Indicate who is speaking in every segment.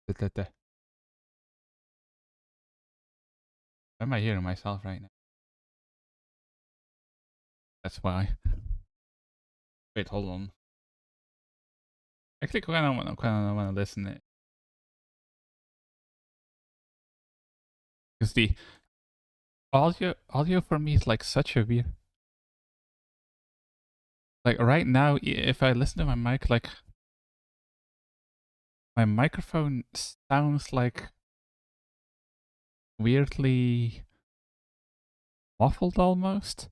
Speaker 1: Why am I hearing myself right now? That's why. Wait, hold on. Actually, kind of wanna listen it because the audio for me is like such a weird. Like right now, if I listen to my mic, like my microphone sounds like weirdly muffled almost.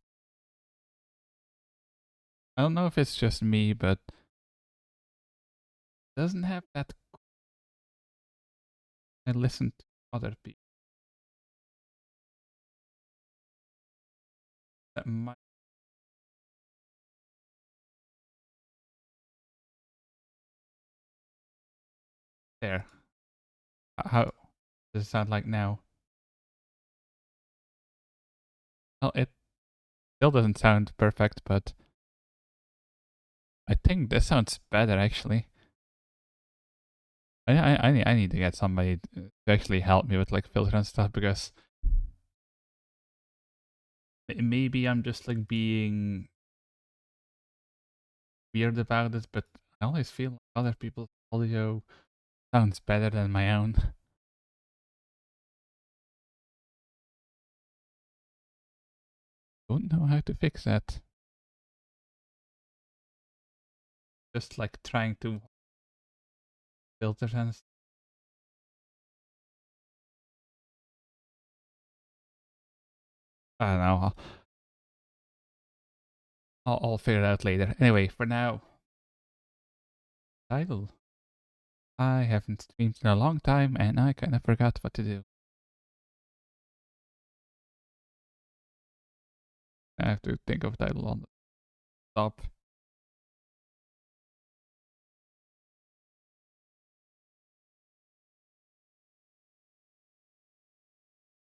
Speaker 1: I don't know if it's just me, but it doesn't have that. I listen to other people. That might there. How does it sound like now? Well, it still doesn't sound perfect, but I think this sounds better actually. I need to get somebody to actually help me with like filter and stuff because maybe I'm just like being weird about it, but I always feel like other people's audio sounds better than my own. Don't know how to fix that. Just like trying to filter and I don't know. I'll figure it out later. Anyway, for now, title. I haven't streamed in a long time and I kind of forgot what to do. I have to think of title on the top.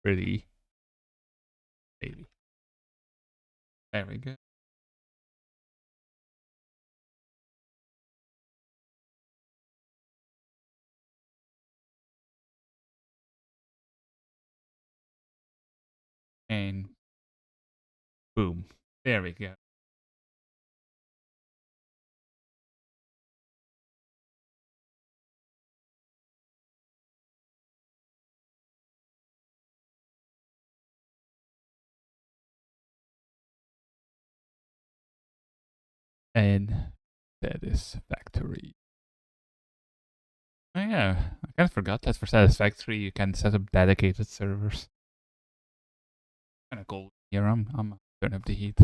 Speaker 1: Pretty. Maybe. There we go. And boom. There we go. And that is factory. Oh yeah, I kind of forgot that for Satisfactory you can set up dedicated servers. Kind of cool. Here I'm turn up the heat.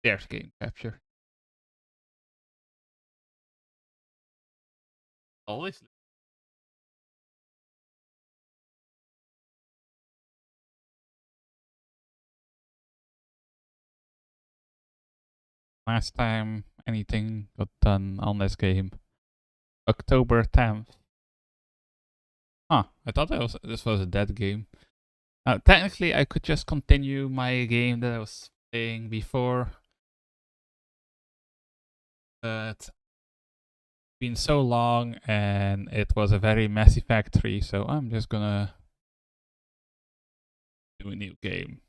Speaker 1: There's game capture. Always. Last time anything got done on this game, October 10th. Huh? I thought this was a dead game. Technically, I could just continue my game that I was playing before, but it's been so long and it was a very messy factory, so I'm just gonna do a new game.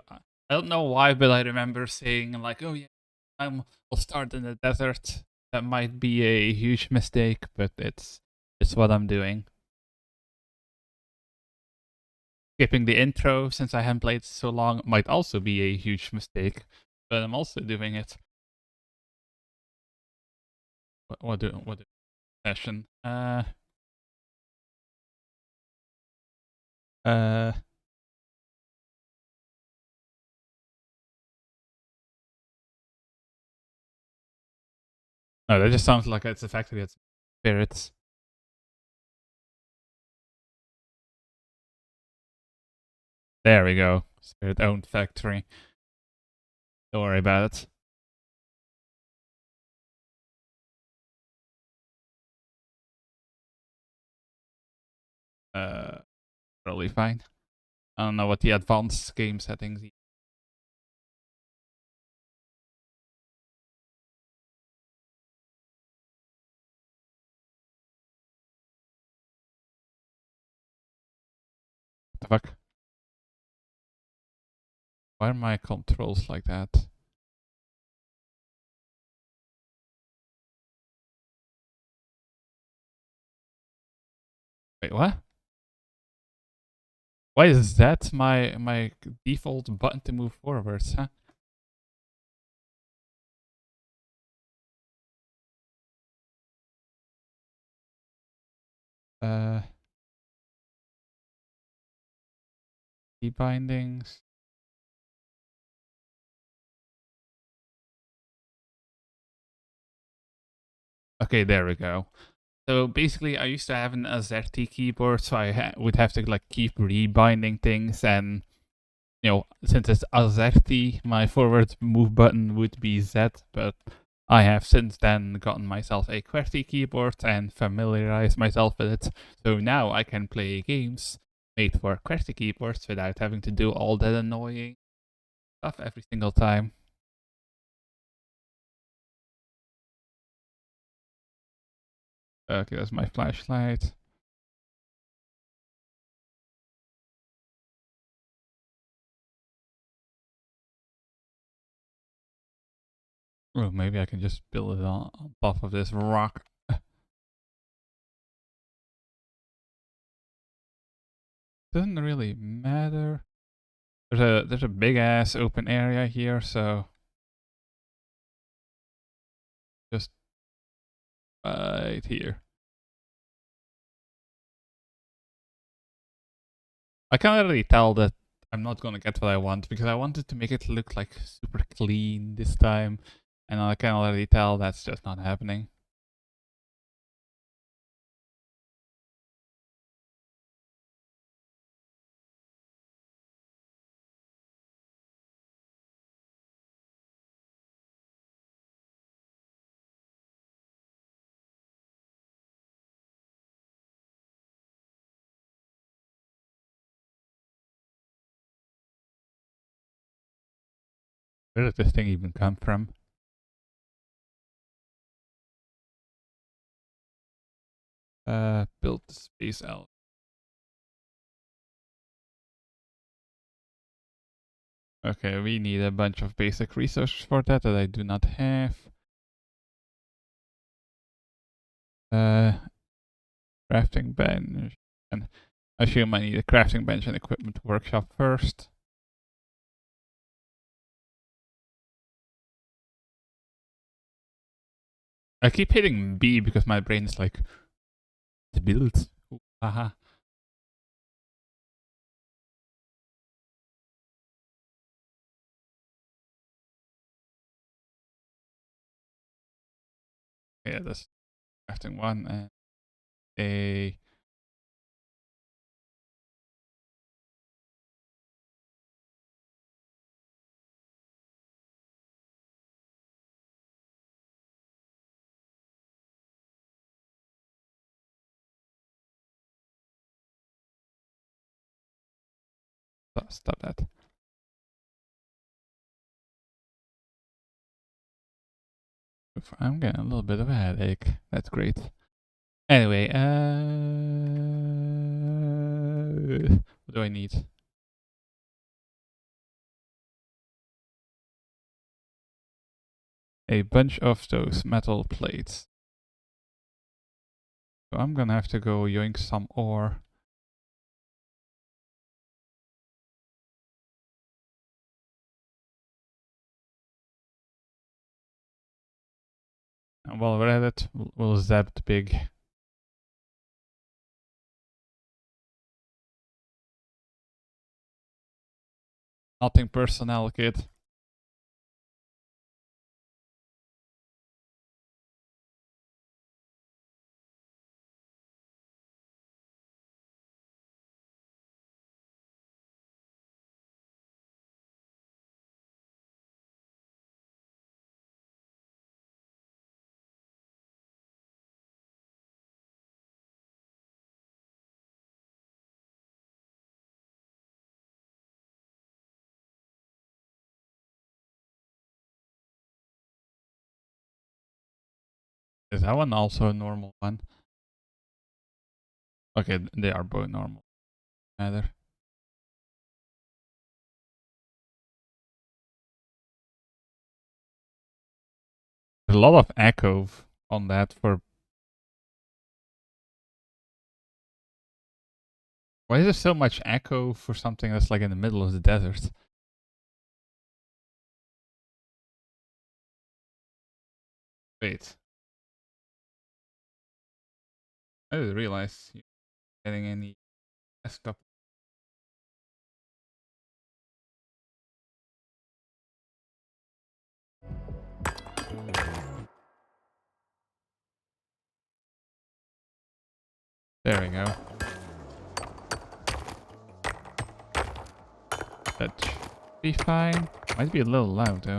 Speaker 1: I don't know why, but I remember saying like, "Oh yeah, I'll start in the desert." That might be a huge mistake, but it's what I'm doing. Skipping the intro since I haven't played so long might also be a huge mistake, but I'm also doing it. What do session? Uh, no, that just sounds like it's a factory that's spirits. There we go. Spirit owned factory. Don't worry about it. Probably fine. I don't know what the advanced game settings. What the fuck? Why are my controls like that? Wait, what? Why is that my default button to move forwards, huh? Uh, key bindings. Okay, there we go. So basically, I used to have an AZERTY keyboard, so I would have to like keep rebinding things, and since it's AZERTY, my forward move button would be Z, but I have since then gotten myself a QWERTY keyboard and familiarized myself with it, so now I can play games made for QWERTY keyboards without having to do all that annoying stuff every single time. Okay, that's my flashlight. Oh, maybe I can just build it on top of this rock. Doesn't really matter. There's a big ass open area here, so just right here. I can already tell that I'm not gonna get what I want because I wanted to make it look like super clean this time, and I can already tell that's just not happening. Where did this thing even come from? Build the space out. Okay, we need a bunch of basic resources for that I do not have. Crafting bench. And I assume I need a crafting bench and equipment workshop first. I keep hitting B because my brain is like, to build. Haha. Yeah, that's crafting one and a stop that. Oof, I'm getting a little bit of a headache. That's great. Anyway, what do I need? A bunch of those metal plates. So I'm gonna have to go yoink some ore. And while we're at it, we'll zap the pig. Nothing personnel, kid. Is that one also a normal one? Okay, they are both normal. Either. There's a lot of echo on that for... Why is there so much echo for something that's like in the middle of the desert? Wait. I didn't realize you're getting any desktop. There we go. That should be fine. Might be a little loud though.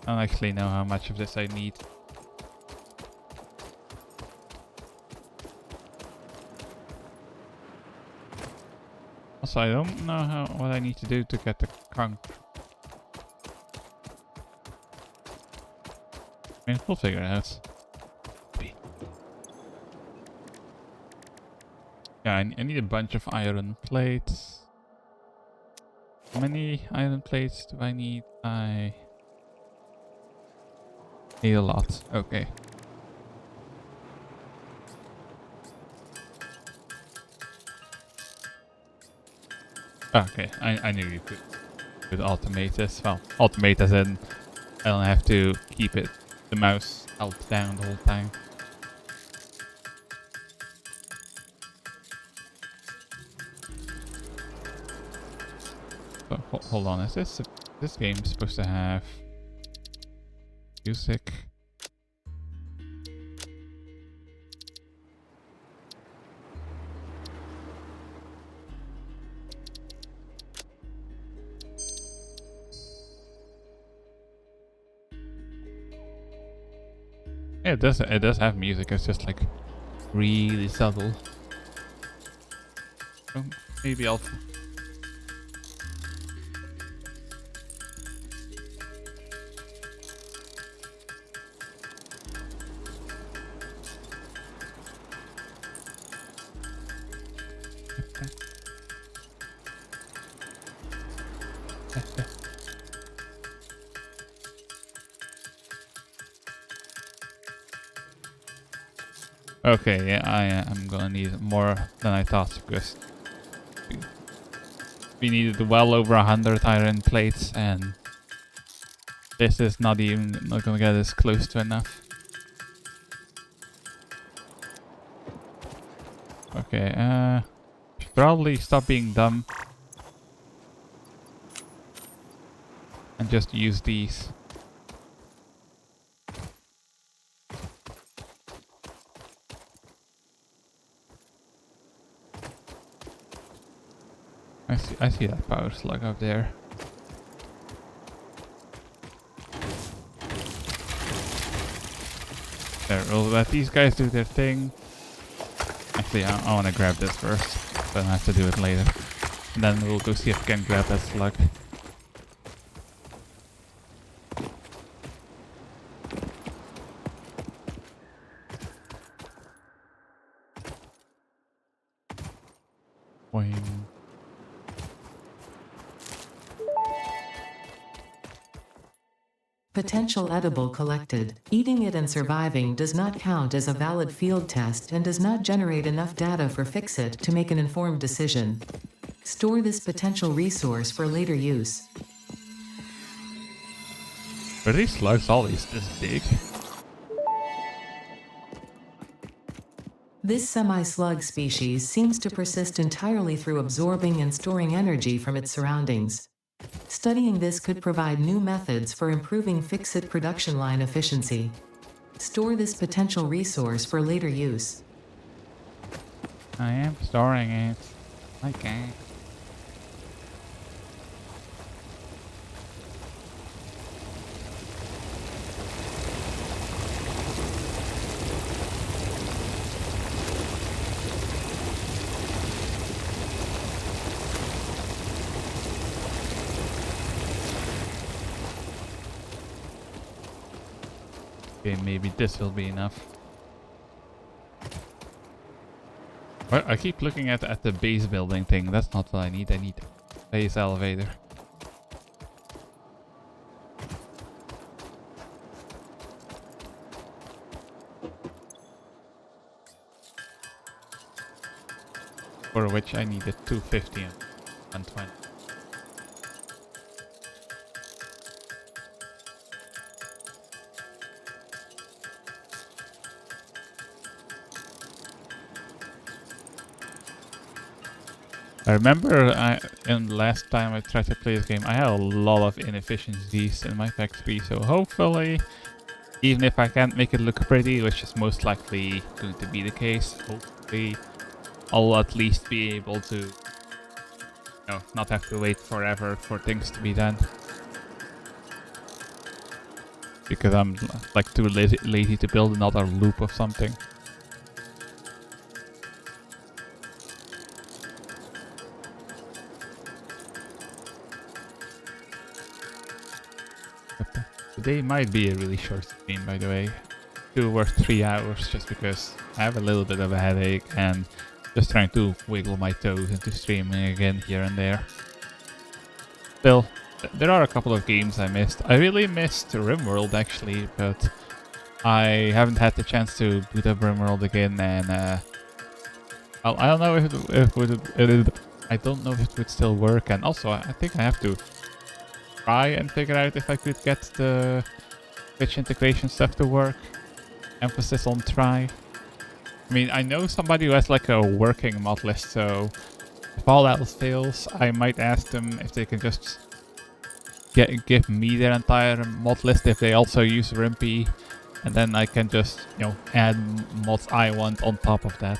Speaker 1: I don't actually know how much of this I need. Also, I don't know what I need to do to get the conch. I mean, we'll figure it out. Yeah, I need a bunch of iron plates. How many iron plates do I need? I need a lot. Okay. Okay, I knew you could automate this. Well, automate as in I don't have to keep the mouse held down the whole time. So, hold on, is this game supposed to have music? Yeah, it does have music, it's just like really subtle. So maybe I'll... Okay, yeah, I'm gonna need more than I thought because we needed well over 100 iron plates and this is not gonna get us close to enough. Okay, should probably stop being dumb and just use these. I see that power slug up there. There, we'll let these guys do their thing. Actually, I want to grab this first, then I have to do it later. And then we'll go see if we can grab that slug. Boing.
Speaker 2: Potential edible collected. Eating it and surviving does not count as a valid field test and does not generate enough data for Fixit to make an informed decision. Store this potential resource for later use.
Speaker 1: Are these slugs always this big?
Speaker 2: This semi-slug species seems to persist entirely through absorbing and storing energy from its surroundings. Studying this could provide new methods for improving fix-it production line efficiency. Store this potential resource for later use.
Speaker 1: I am storing it. Okay. Okay, maybe this will be enough. Well, I keep looking at the base building thing. That's not what I need. I need a base elevator. For which I needed 250 and 120. I remember in the last time I tried to play this game, I had a lot of inefficiencies in my factory, so hopefully, even if I can't make it look pretty, which is most likely going to be the case, hopefully I'll at least be able to, not have to wait forever for things to be done. Because I'm like too lazy to build another loop of something. Today might be a really short stream, by the way. 2 or 3 hours, just because I have a little bit of a headache and just trying to wiggle my toes into streaming again here and there. Still, there are a couple of games I missed. I really missed RimWorld actually, but I haven't had the chance to boot up RimWorld again, and I don't know if I don't know if it would still work, and also I think I have to try and figure out if I could get the Twitch integration stuff to work. Emphasis on try. I mean, I know somebody who has like a working mod list, so if all else fails, I might ask them if they can just give me their entire mod list if they also use Rimpy, and then I can just, add mods I want on top of that.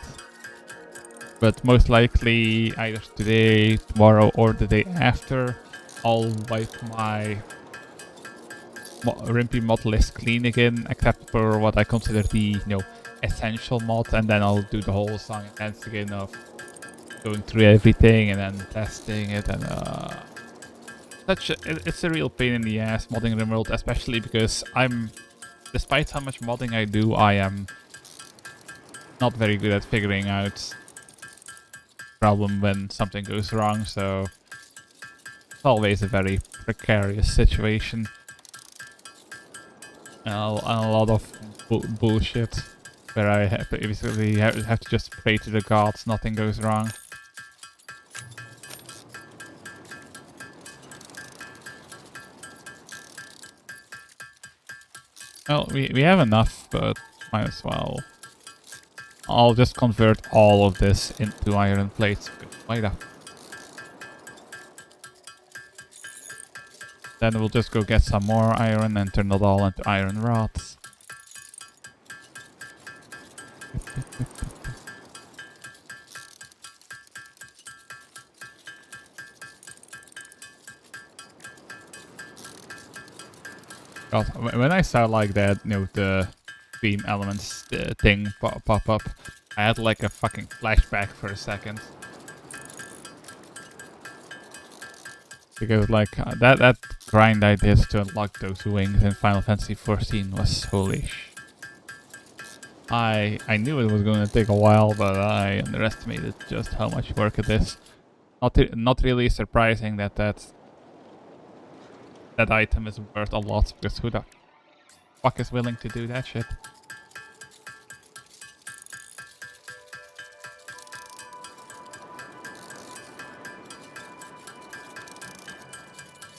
Speaker 1: But most likely, either today, tomorrow, or the day after, I'll wipe my Rimpy mod list clean again, except for what I consider the, essential mods, and then I'll do the whole song and dance again of going through everything and then testing it, and it's a real pain in the ass modding RimWorld, especially because despite how much modding I do, I am not very good at figuring out problem when something goes wrong, so it's always a very precarious situation. And a lot of bullshit where I basically have to just pray to the gods nothing goes wrong. Well, we have enough, but might as well. I'll just convert all of this into iron plates. Why the? Then we'll just go get some more iron and turn it all into iron rods. God, when I saw like that, the Beam Elements thing pop up, I had like a fucking flashback for a second. Because like that grind I did to unlock those wings in Final Fantasy XIV was foolish. I knew it was going to take a while, but I underestimated just how much work it is. Not really surprising that item is worth a lot, because who the fuck is willing to do that shit?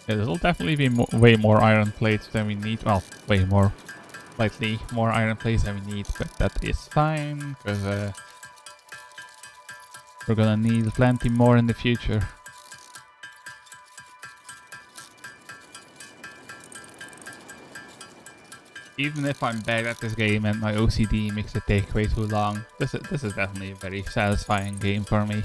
Speaker 1: Yeah, there'll definitely be way more iron plates than we need. Well, way more. Slightly more iron plates than we need, but that is fine, because we're gonna need plenty more in the future. Even if I'm bad at this game and my OCD makes it take way too long, this is definitely a very satisfying game for me.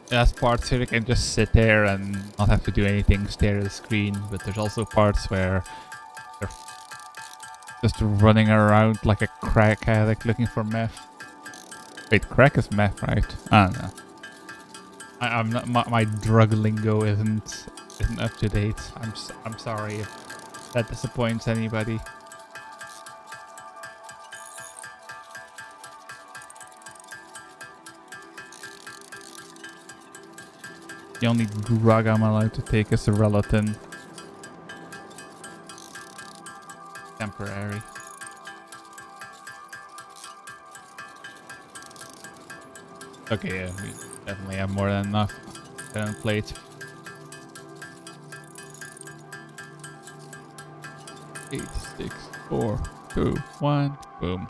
Speaker 1: There's parts where I can just sit there and not have to do anything, stare at the screen, but there's also parts where you're just running around like a crack addict looking for meth. Wait, crack is meth, right? I don't know. I'm not. My drug lingo isn't up to date. I'm sorry if that disappoints anybody. The only drug I'm allowed to take is Relatin. Temporary. Okay, yeah, we definitely have more than enough plates. 8, 6, 4, 2, 1, boom.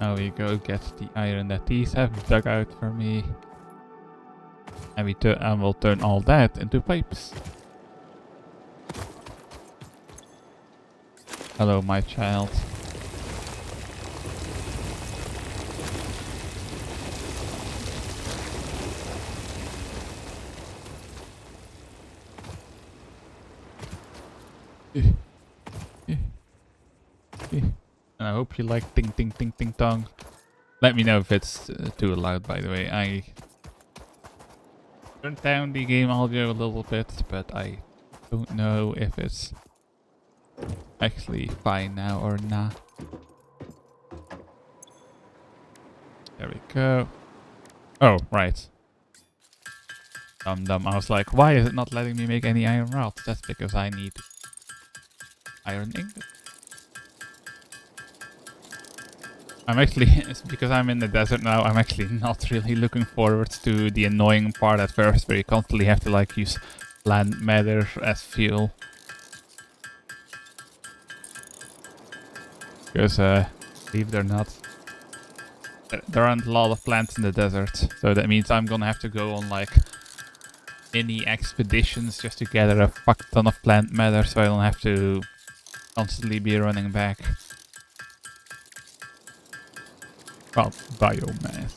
Speaker 1: Now we go get the iron that these have dug out for me. And we'll turn all that into pipes. Hello, my child. And I hope you like ting ting ting ting tong. Let me know if it's too loud, by the way. I turned down the game audio a little bit, but I don't know if it's actually fine now or not. There we go. Oh, right. Dumb. I was like, why is it not letting me make any iron rods? That's because I need iron ingot. I'm actually, it's because I'm in the desert now, I'm actually not really looking forward to the annoying part at first where you constantly have to like use plant matter as fuel. Because, believe it or not, there aren't a lot of plants in the desert, so that means I'm gonna have to go on like mini expeditions just to gather a fuck ton of plant matter so I don't have to constantly be running back. Well, biomass.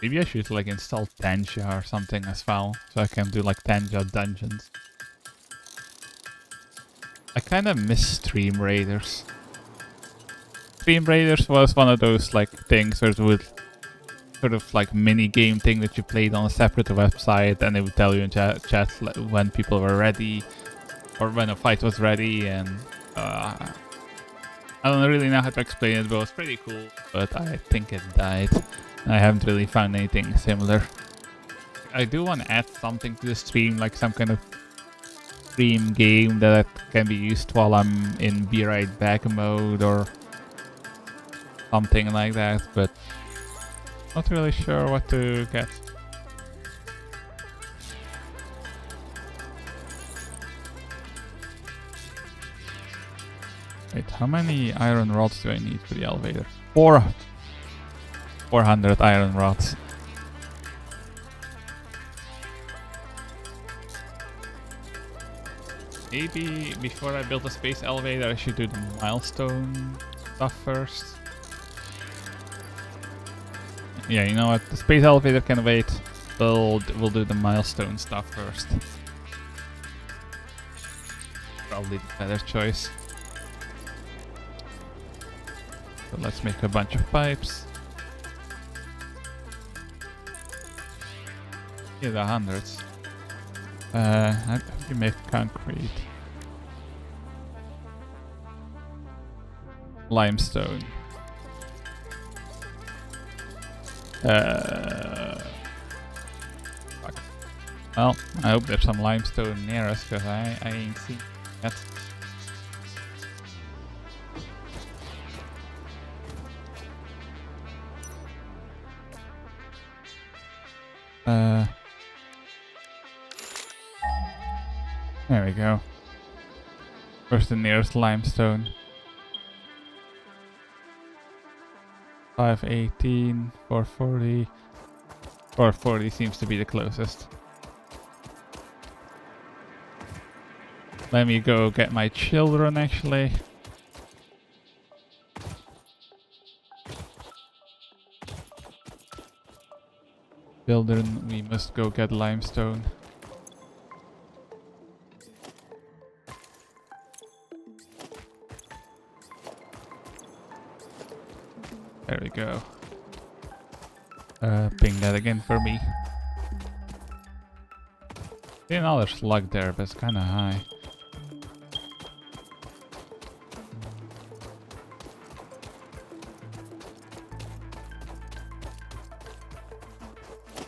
Speaker 1: Maybe I should like install Tanja or something as well, so I can do like Tanja dungeons. I kinda miss Stream Raiders. Stream Raiders was one of those like things where it would sort of like mini game thing that you played on a separate website, and it would tell you in chat when people were ready or when a fight was ready, and I don't really know how to explain it, but it was pretty cool, but I think it died. I haven't really found anything similar. I do want to add something to the stream, like some kind of stream game that can be used while I'm in Be Right Back mode or something like that, but not really sure what to get. Wait, how many iron rods do I need for the elevator? 400 iron rods. Maybe before I build a space elevator I should do the milestone stuff first. Yeah, you know what? The space elevator can wait. We'll do the milestone stuff first. Probably the better choice. So let's make a bunch of pipes. Yeah, the hundreds. How do you make concrete? Limestone. Well, I hope there's some limestone near us, because I ain't seen that. There we go. Where's the nearest limestone? 518, 440. 440 seems to be the closest. Let me go get my children, actually. Children, we must go get limestone. There we go. Ping that again for me. See another slug there, but it's kinda high.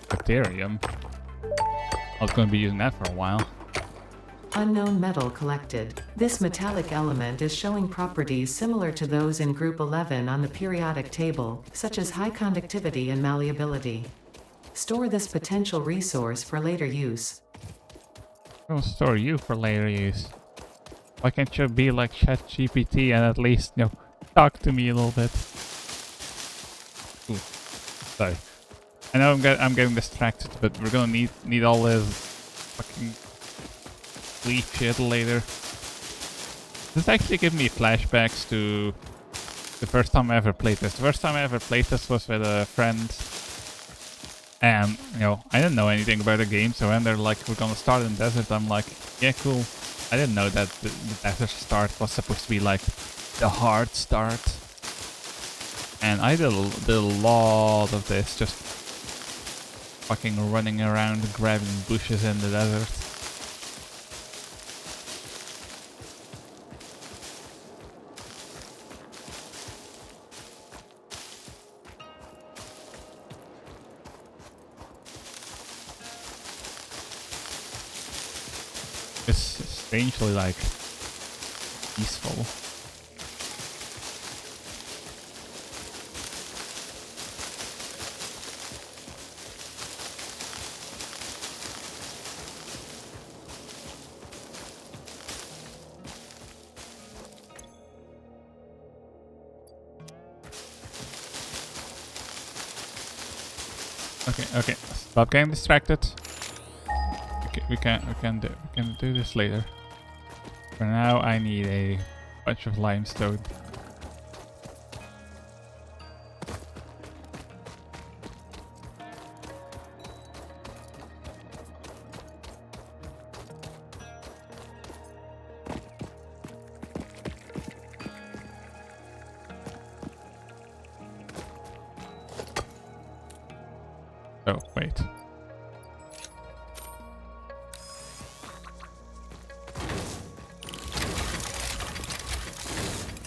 Speaker 1: Bacterium. I was gonna be using that for a while.
Speaker 2: Unknown metal collected. This metallic element is showing properties similar to those in Group 11 on the periodic table, such as high conductivity and malleability. Store this potential resource for later use.
Speaker 1: I'll store you for later use. Why can't you be like ChatGPT and at least, you know, talk to me a little bit? Ooh. Sorry. I know I'm getting distracted, but we're gonna need all this fucking leaf shit later. This actually gave me flashbacks to the first time I ever played this. The first time I ever played this was with a friend. And, you know, I didn't know anything about the game, so when they're like, we're gonna start in the desert, I'm like, yeah, cool. I didn't know that the desert start was supposed to be like the hard start. And I did a lot of this, just fucking running around grabbing bushes in the desert. It's strangely like peaceful. Okay, stop getting distracted. We can do this later. For now, I need a bunch of limestone. Oh, wait.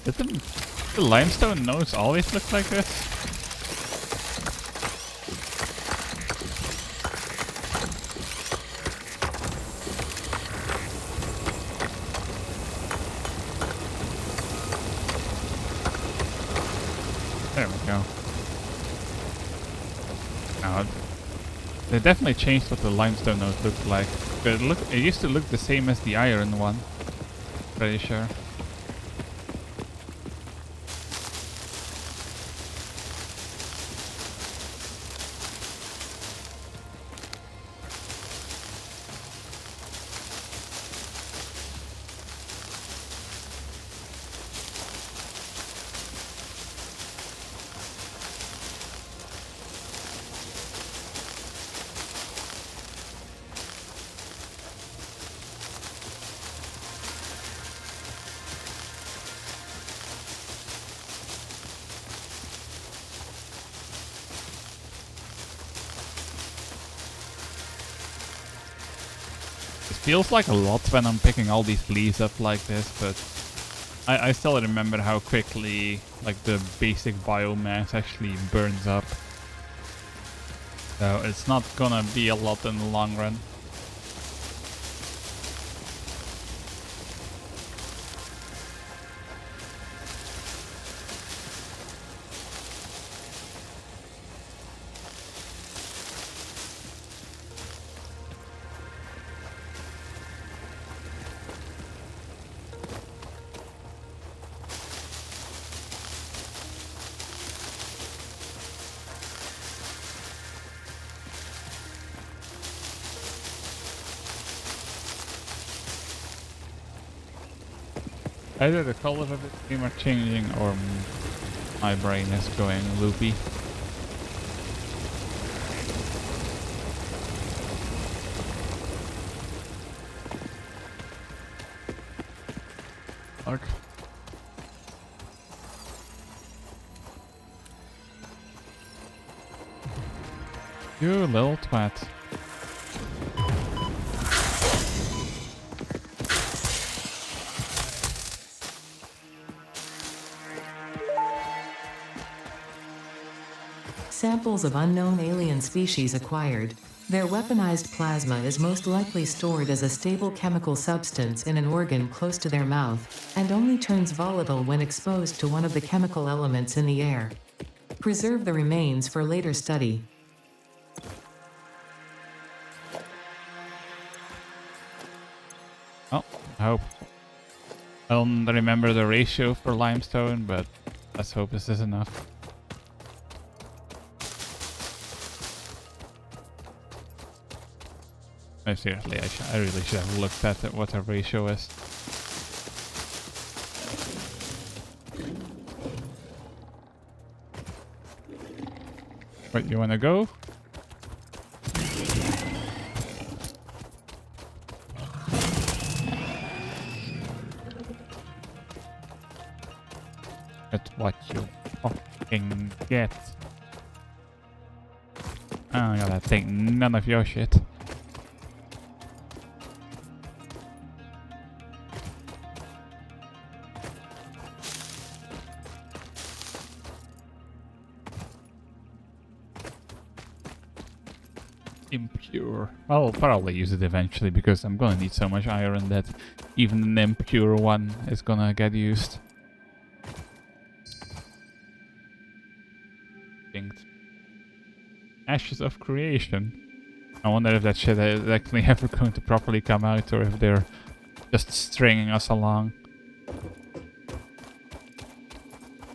Speaker 1: Did the limestone nose always look like this? There we go. Now, they definitely changed what the limestone nose looked like. But it used to look the same as the iron one. Pretty sure. Feels like a lot when I'm picking all these leaves up like this, but I still remember how quickly like the basic biomass actually burns up. So it's not gonna be a lot in the long run. Either the color of the stream are changing or my brain is going loopy. Look. You little twat.
Speaker 2: Samples of unknown alien species acquired. Their weaponized plasma is most likely stored as a stable chemical substance in an organ close to their mouth, and only turns volatile when exposed to one of the chemical elements in the air. Preserve the remains for later study.
Speaker 1: Oh, I hope. I don't remember the ratio for limestone, but let's hope this is enough. No, seriously, I really should have looked at what the ratio is. Wait, you wanna go? That's what you fucking get. I gotta take none of your shit. Impure. I'll probably use it eventually because I'm gonna need so much iron that even an impure one is gonna get used. Ashes of creation. I wonder if that shit is actually ever going to properly come out or if they're just stringing us along.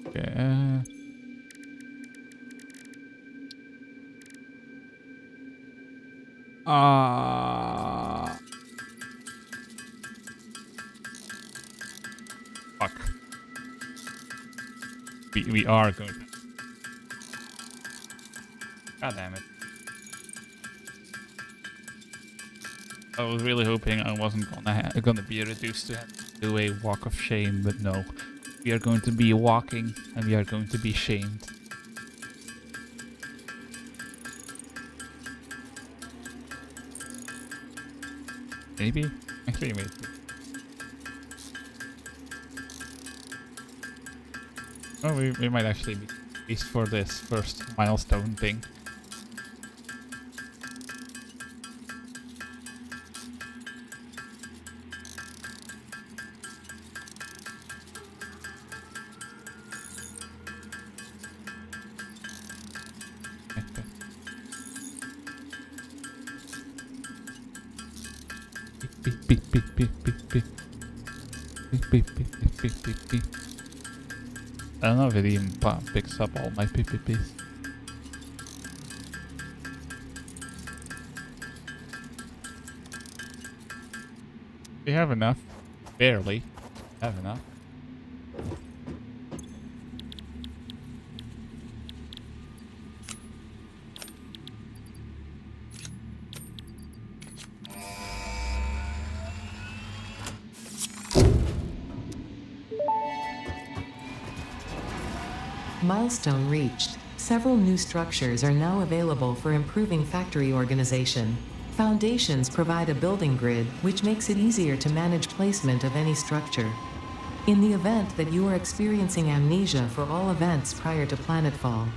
Speaker 1: Okay. Fuck. We are going to... God damn it. I was really hoping I wasn't gonna be reduced to do a walk of shame, but no. We are going to be walking and we are going to be shamed. Maybe? Actually, maybe. Oh, we might actually be at least for this first milestone thing. Beep beep beep beep beep beep beep beep beep beep beep beep beep. I don't know if it even picks up all my PPPs. We have enough. Barely have enough.
Speaker 2: Milestone reached. Several new structures are now available for improving factory organization. Foundations provide a building grid, which makes it easier to manage placement of any structure. In the event that you are experiencing amnesia for all events prior to planetfall,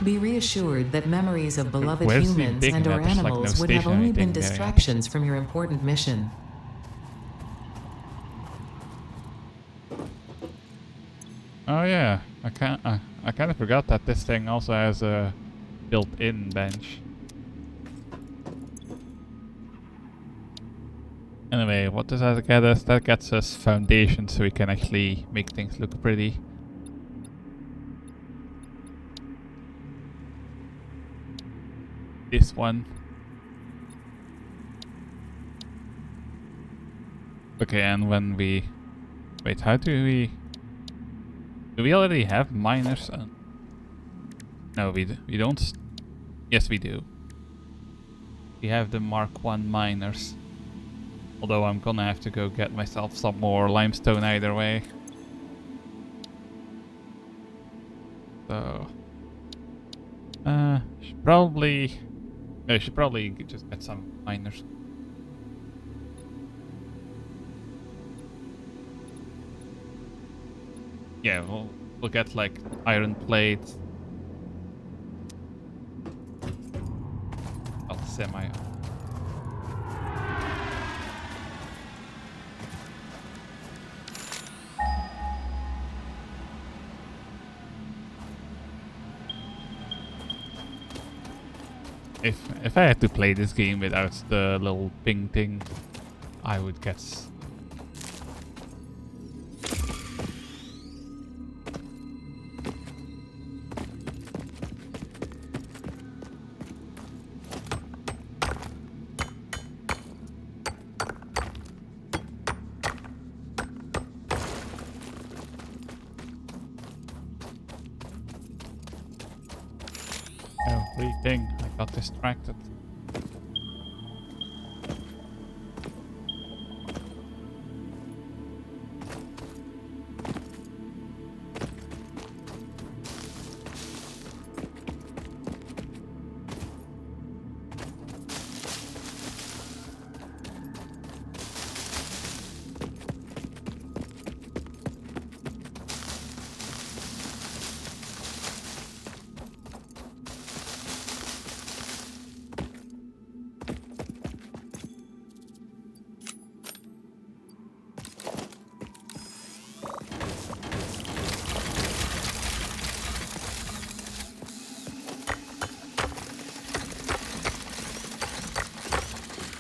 Speaker 2: be reassured that memories of beloved
Speaker 1: Where's the
Speaker 2: humans
Speaker 1: big
Speaker 2: and
Speaker 1: net?
Speaker 2: or
Speaker 1: There's, like, no
Speaker 2: animals would have
Speaker 1: station or
Speaker 2: only been
Speaker 1: anything there yet.
Speaker 2: distractions from your important mission.
Speaker 1: Oh yeah, I kind of forgot that this thing also has a built-in bench. Anyway, what does that get us? That gets us foundation so we can actually make things look pretty. This one. Okay, and when we Wait, how do we... Do we already have miners? No, we don't. Yes, we do. We have the Mark 1 miners. Although I'm gonna have to go get myself some more limestone either way. So... should probably... I should probably just get some miners. Yeah, we'll get like iron plate. Well, semi. If I had to play this game without the little ping thing, I would get... Oh, thing. I got distracted.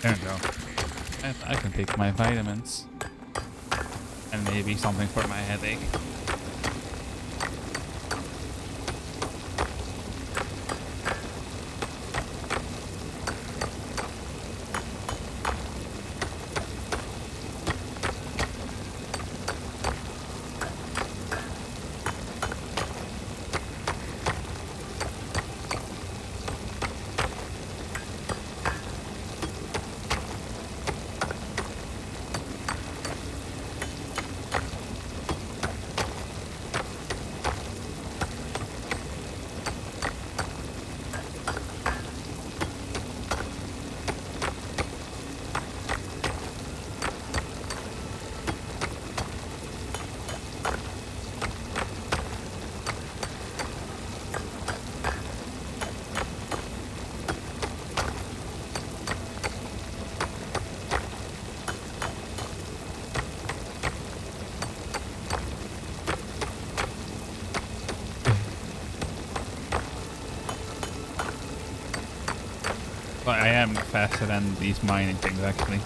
Speaker 1: There we go. And I can take my vitamins. And maybe something for my headache. But I am faster than these mining things actually.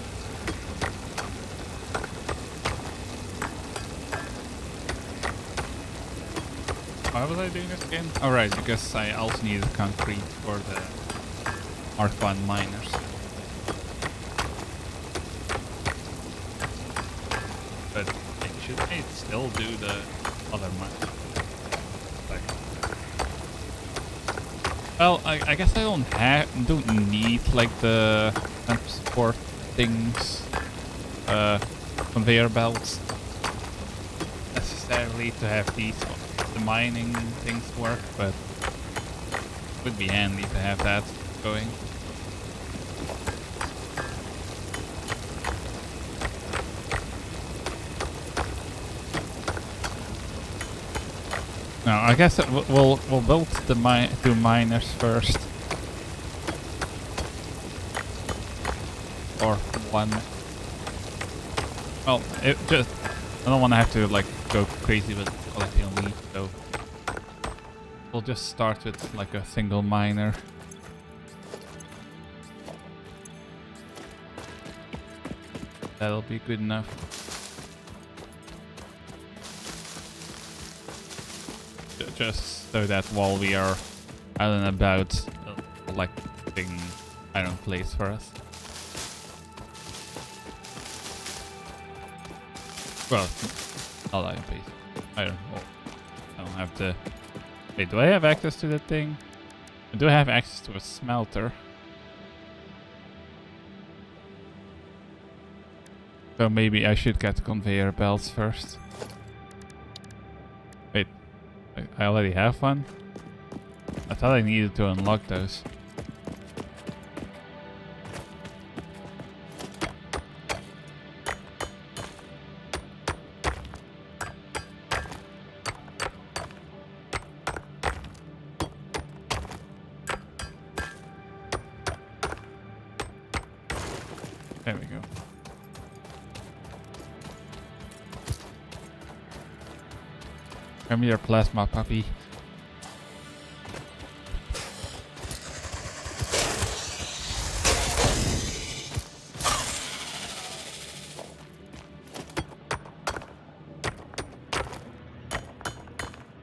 Speaker 1: Why was I doing this again? Oh right, because I also needed concrete for the Mark 1 miners. But should I still do the other miners? Well, I guess I don't need like the transport things, conveyor belts necessarily to have the mining things work, but it would be handy to have that going. No, I guess we'll build the two miners first, or one. Well, I don't want to have to like go crazy with collecting leaf, so we'll just start with like a single miner. That'll be good enough. Just so that while we are out and about, collecting iron plates for us. Well, alloy base. I don't know. I don't have to. Wait, do I have access to that thing? Do I have access to a smelter? So maybe I should get conveyor belts first. Wait, I already have one? I thought I needed to unlock those. There we go. Come here, plasma puppy.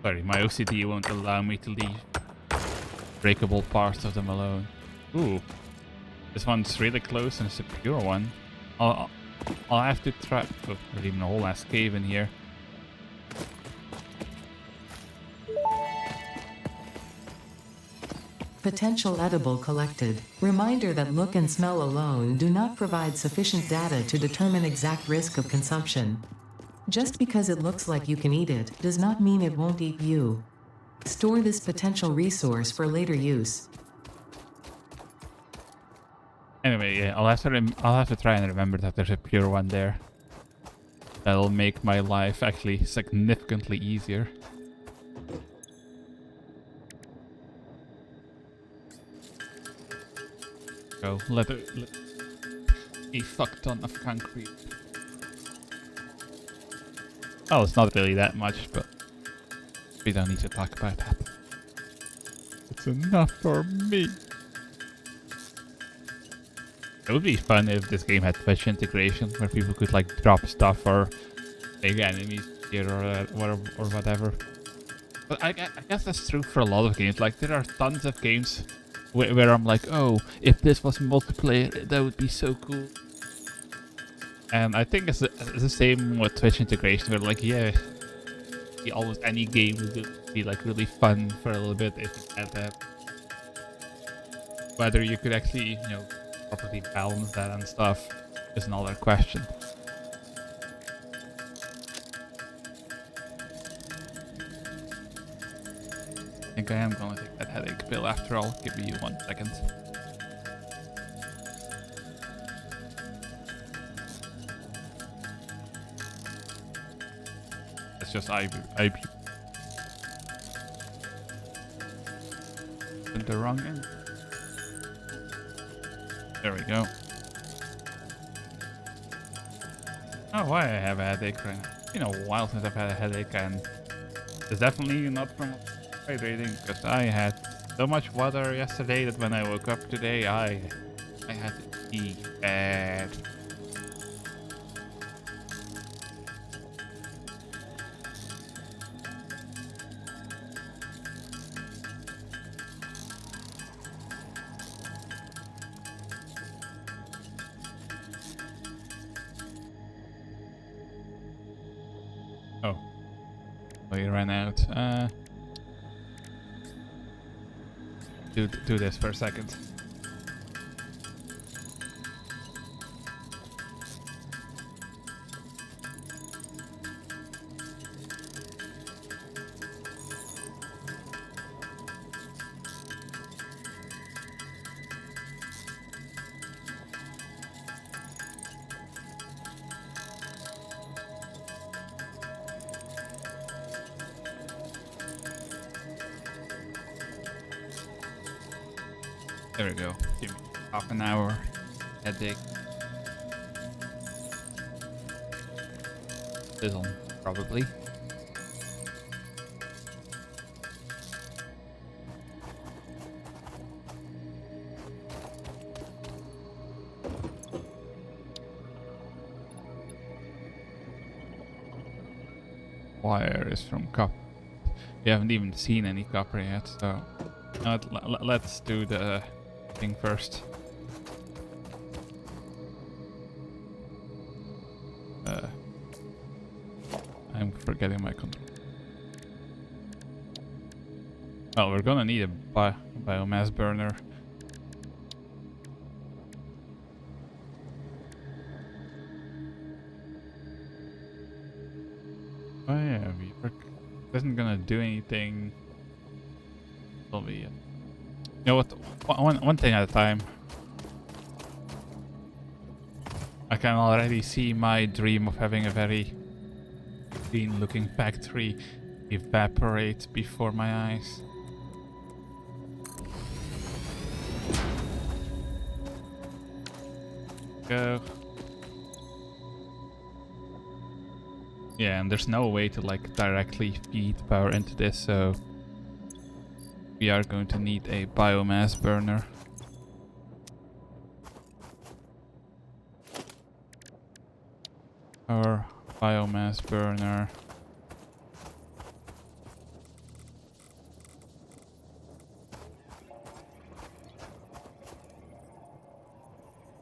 Speaker 1: Sorry, my OCD won't allow me to leave breakable parts of them alone. Ooh. This one's really close and it's a pure one. I'll have to try. Oh, there's even a whole ass cave in here.
Speaker 2: Potential edible collected. Reminder that look and smell alone do not provide sufficient data to determine exact risk of consumption. Just because it looks like you can eat it does not mean it won't eat you. Store this potential resource for later use.
Speaker 1: Anyway, yeah, I'll have to try and remember that there's a pure one there. That'll make my life actually significantly easier. So let a fuck ton of concrete. Oh, it's not really that much, but we don't need to talk about that. It's enough for me. It would be fun if this game had Twitch integration, where people could like drop stuff or make enemies here or whatever. But I guess that's true for a lot of games. Like there are tons of games where I'm like, oh, if this was multiplayer, that would be so cool. And I think it's the same with Twitch integration, where like, yeah, almost any game would be like really fun for a little bit if it had that. Whether you could actually, you know, properly balance that and stuff is another question. I think I am going to take that headache pill after all. Give me 1 second. It's just I put the wrong end. There we go. Oh, why I have a headache right now? It's been a while since I've had a headache, and it's definitely not from hydrating, because I had so much water yesterday that when I woke up today, I had to pee bad. Oh. Oh, you ran out. Do this for a second. There we go. Give me half an hour headache. This one, probably. Wire is from copper. We haven't even seen any copper yet, so let's do the thing first. I'm forgetting my control. Oh, we're gonna need a biomass burner. Oh yeah, isn't gonna do anything. Will be. You know what? One thing at a time. I can already see my dream of having a very clean-looking factory evaporate before my eyes. Go. Yeah, and there's no way to like directly feed power into this, so we are going to need a biomass burner. Our biomass burner.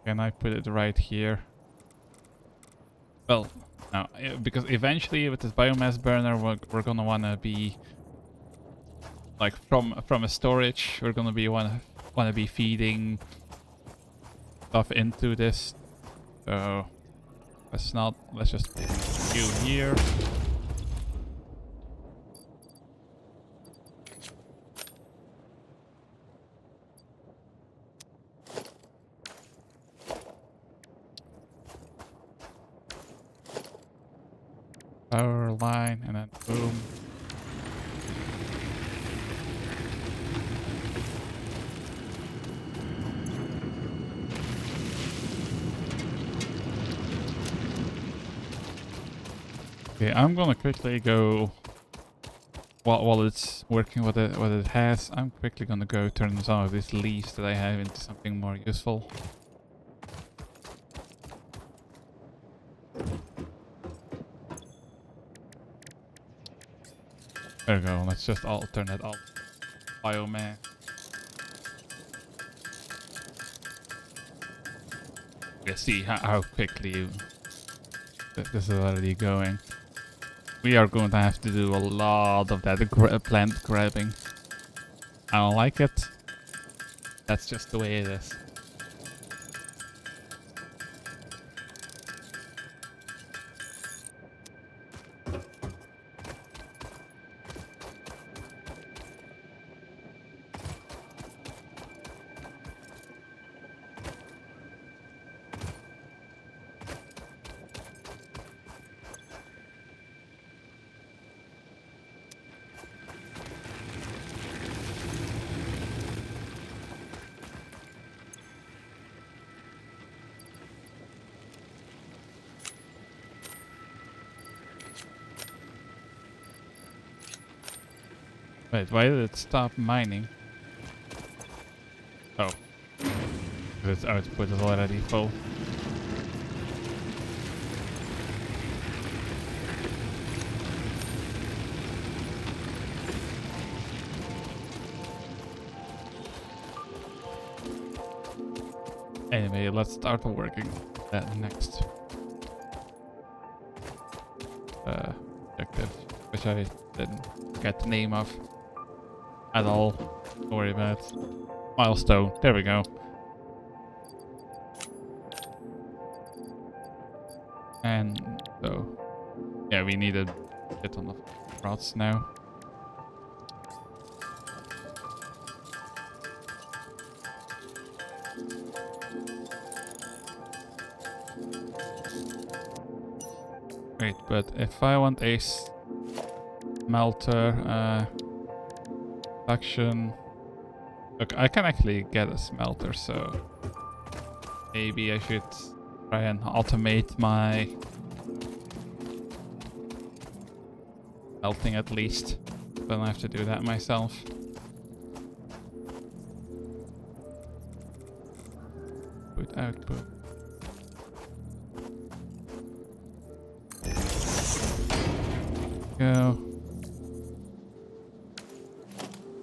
Speaker 1: Can I put it right here? Well, no, because eventually with this biomass burner, we're gonna wanna be like from a storage. We're gonna be wanna be feeding stuff into this. So let's just put you here. Power line, and then boom. Okay, I'm gonna quickly go while it's working what it has. I'm quickly gonna go turn some of these leaves that I have into something more useful. There we go. Let's just alternate all biomass. You see how quickly this is already going. We are going to have to do a lot of that plant grabbing. I don't like it. That's just the way it is. Wait, why did it stop mining? Oh. Its output is already full. Anyway, let's start working on that next objective, which I didn't get the name of at all. Don't worry about it. Milestone. There we go. And so, yeah, we need a bit on the rods now. Great, but if I want a smelter production, look, I can actually get a smelter, so maybe I should try and automate my melting at least. Don't have to do that myself. Put output. Go.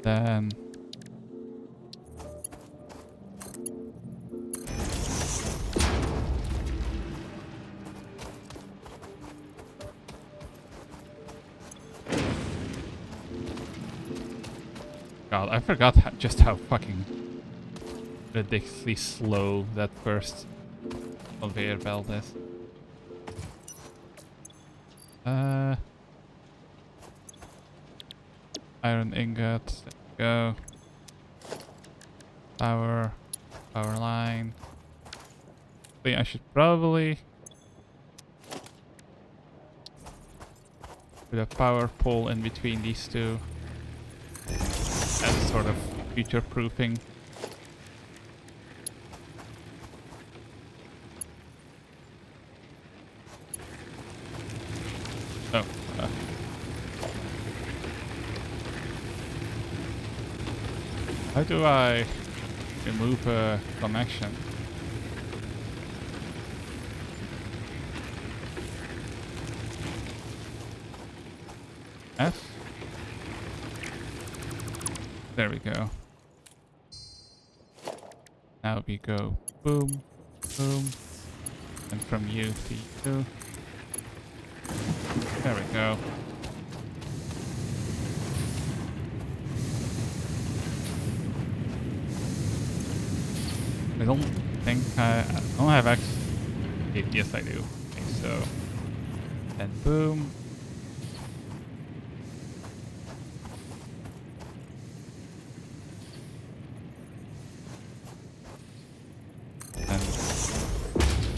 Speaker 1: Then God, I forgot just how fucking ridiculously slow that first conveyor belt is. Iron ingot. There we go. Power line. I think I should probably put a power pole in between these two as sort of future proofing. Oh. How do I remove a connection? F? There we go. Now we go boom, boom, and from you to you. There we go. I don't think I don't have access. Yes, I do. Okay, so and boom. And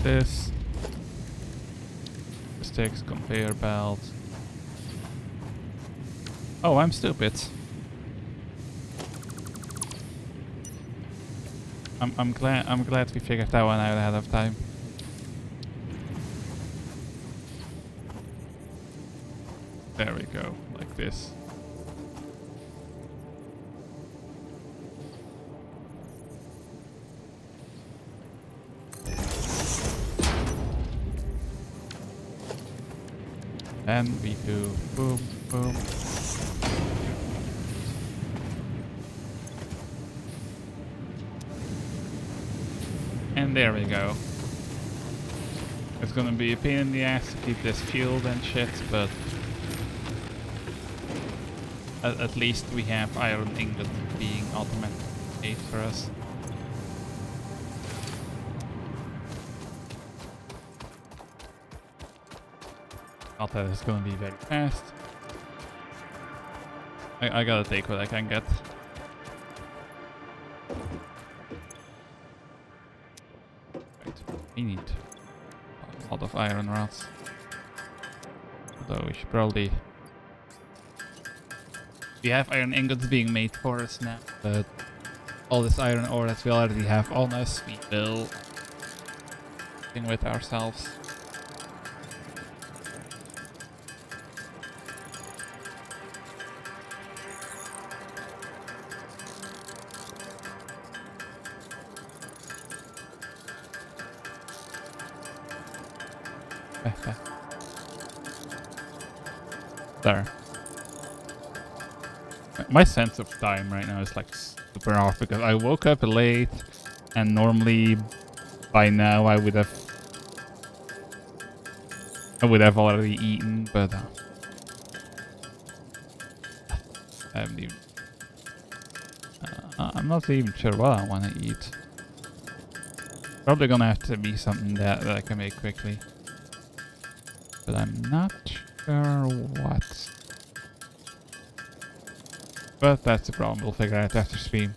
Speaker 1: this takes conveyor belt. Oh, I'm stupid. I'm glad we figured that one out ahead of time. There we go, like this. And we do boom, boom. And there we go. It's gonna be a pain in the ass to keep this fueled and shit, but at least we have iron ingot being automatically made for us. Not that it's gonna be very fast. I gotta take what I can get. We need a lot of iron rods. Although we should probably... We have iron ingots being made for us now, but all this iron ore that we already have on us, we will thing with ourselves. There. My sense of time right now is like super off because I woke up late and normally by now I would have already eaten, but I haven't even I'm not even sure what I want to eat. Probably gonna have to be something that I can make quickly, but I'm not sure what. But that's the problem, we'll figure out after stream.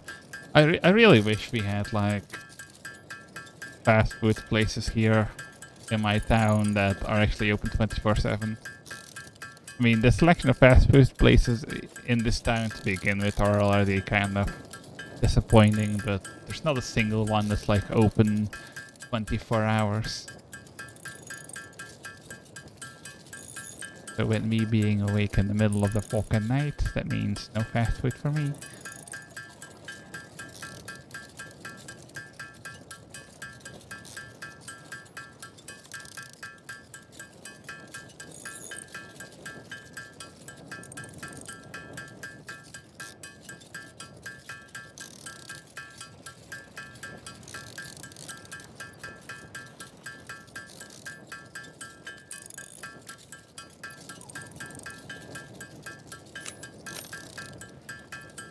Speaker 1: I really wish we had like fast food places here in my town that are actually open 24/7. I mean, the selection of fast food places in this town to begin with are already kind of disappointing, but there's not a single one that's like open 24 hours. So with me being awake in the middle of the fucking night, that means no fast food for me.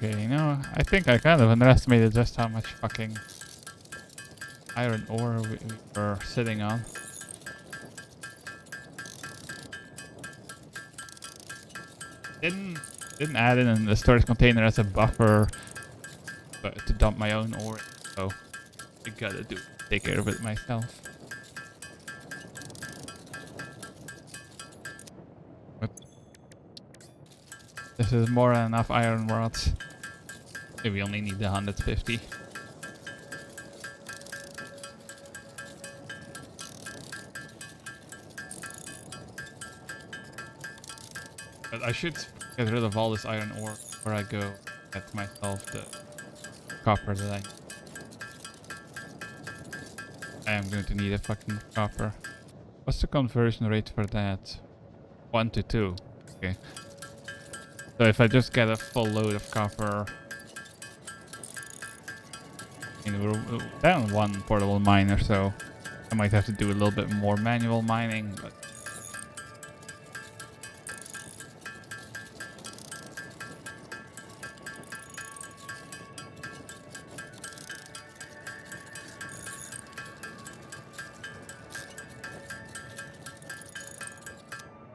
Speaker 1: Okay, you know, I think I kind of underestimated just how much fucking iron ore we were sitting on. Didn't add in the storage container as a buffer, but to dump my own ore. So I gotta take care of it myself. But this is more than enough iron rods. We only need 150. But I should get rid of all this iron ore before I go get myself the copper that I am going to need a fucking copper. What's the conversion rate for that? 1 to 2. Okay. So if I just get a full load of copper, I mean, we're down one portable miner, so I might have to do a little bit more manual mining, but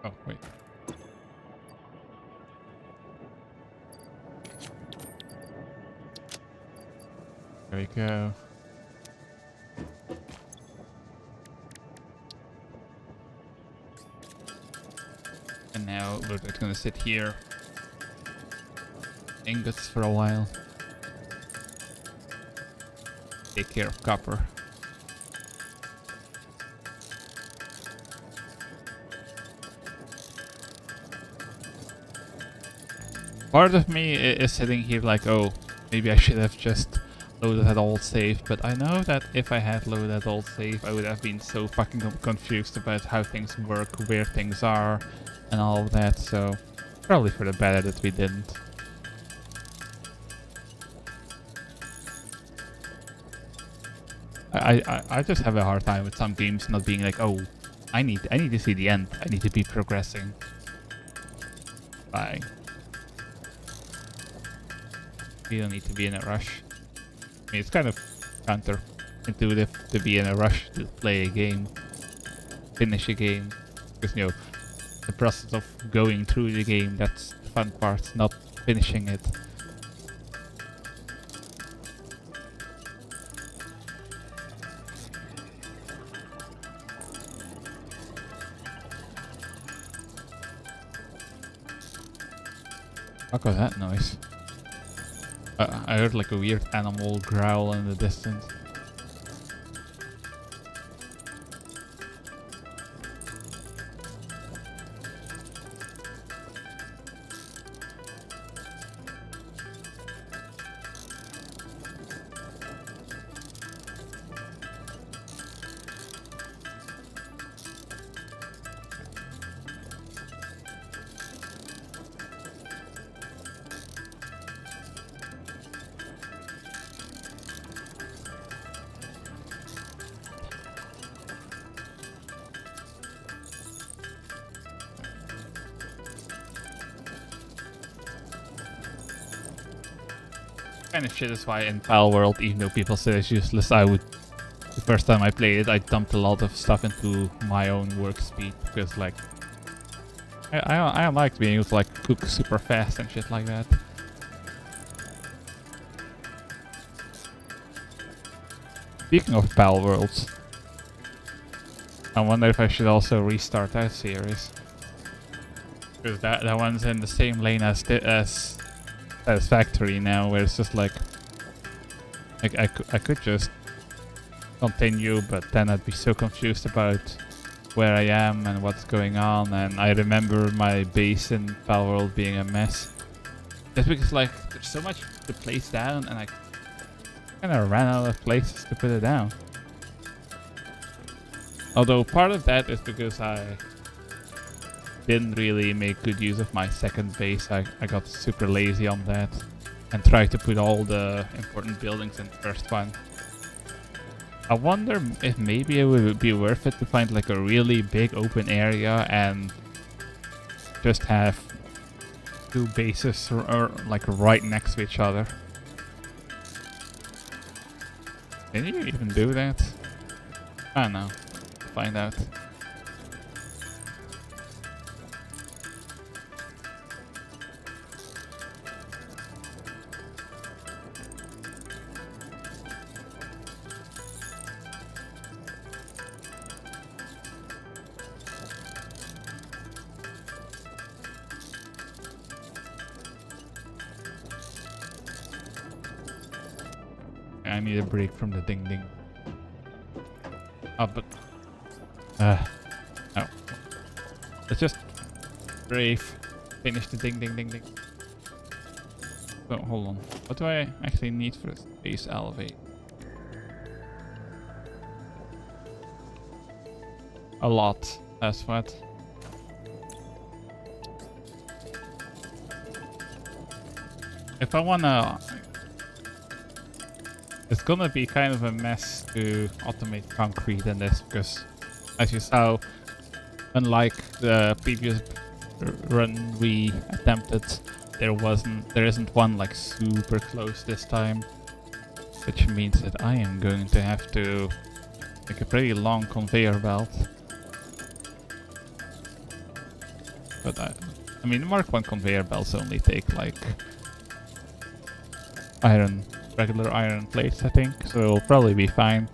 Speaker 1: oh, wait. There we go. And now we're just gonna sit here. Ingots for a while. Take care of copper. Part of me is sitting here like, oh, maybe I should have just loaded that old save, but I know that if I had loaded that old save, I would have been so fucking confused about how things work, where things are, and all of that, so probably for the better that we didn't. I just have a hard time with some games not being like, oh, I need to see the end, I need to be progressing. Bye. You don't need to be in a rush. I mean, it's kind of counterintuitive to be in a rush to play a game, finish a game, because, you know, the process of going through the game, that's the fun part, not finishing it. What was that noise? I heard like a weird animal growl in the distance. Kind of shit is why in Pal World, even though people say it's useless, the first time I played it, I dumped a lot of stuff into my own work speed, because like, I liked being able to like cook super fast and shit like that. Speaking of Pal Worlds, I wonder if I should also restart that series. Because that one's in the same lane as Satisfactory now, where it's just like I could just continue, but then I'd be so confused about where I am and what's going on, and I remember my base in Pal World being a mess. Just because like there's so much to place down, and I kind of ran out of places to put it down. Although part of that is because I didn't really make good use of my second base. I got super lazy on that and tried to put all the important buildings in the first one. I wonder if maybe it would be worth it to find like a really big open area and just have two bases are like right next to each other. Can you even do that? I don't know. Find out. I need a break from the ding ding. Oh, but no. Let's just brave finish the ding ding ding ding. Oh, hold on. What do I actually need for this? Base elevate. A lot. That's what. If I wanna, it's gonna be kind of a mess to automate concrete in this because, as you saw, unlike the previous run we attempted, there isn't one like super close this time, which means that I am going to have to make a pretty long conveyor belt. But I mean, Mark 1 conveyor belts only take like regular iron plates, I think, so it'll probably be fine.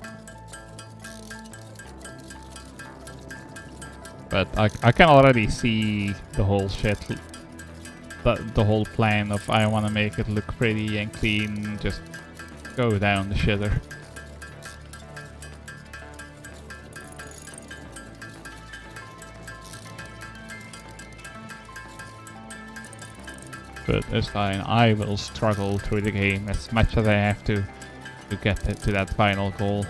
Speaker 1: But I can already see the whole shit, the whole plan of I want to make it look pretty and clean, just go down the shitter. But it's fine, I will struggle through the game as much as I have to get to that final goal.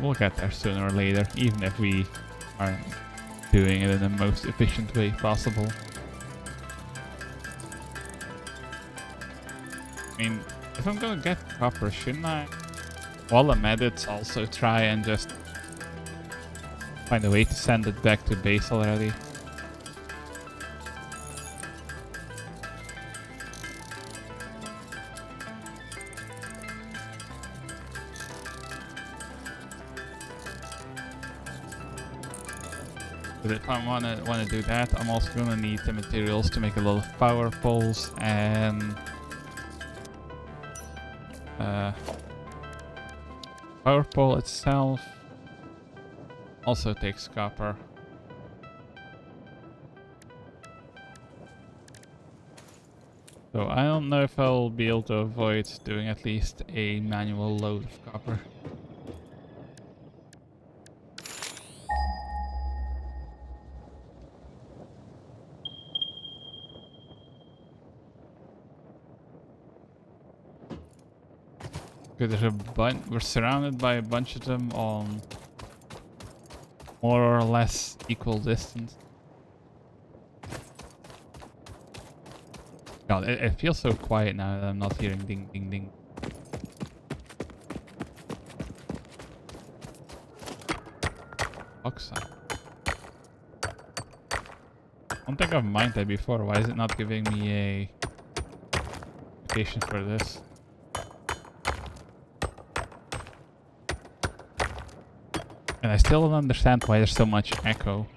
Speaker 1: We'll get there sooner or later, even if we aren't doing it in the most efficient way possible. I mean, if I'm gonna get copper, shouldn't I, while I'm at it, also try and just find a way to send it back to base already? But if I wanna do that, I'm also gonna need the materials to make a lot of power poles and power pole itself also takes copper. So I don't know if I'll be able to avoid doing at least a manual load of copper. There's we're surrounded by a bunch of them on more or less equal distance. God, it feels so quiet now that I'm not hearing ding ding ding. Oxide. I don't think I've mined that before. Why is it not giving me a notification for this? And I still don't understand why there's so much echo.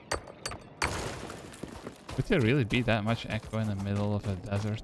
Speaker 1: Would there really be that much echo in the middle of a desert?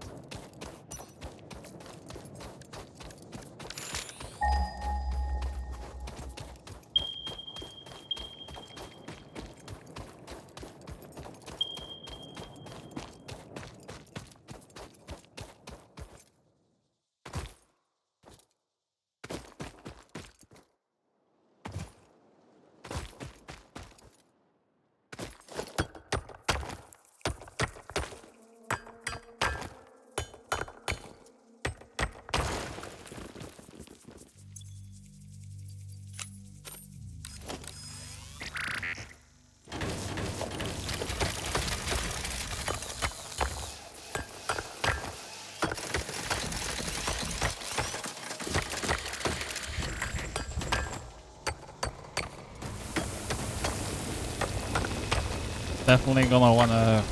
Speaker 1: Definitely gonna wanna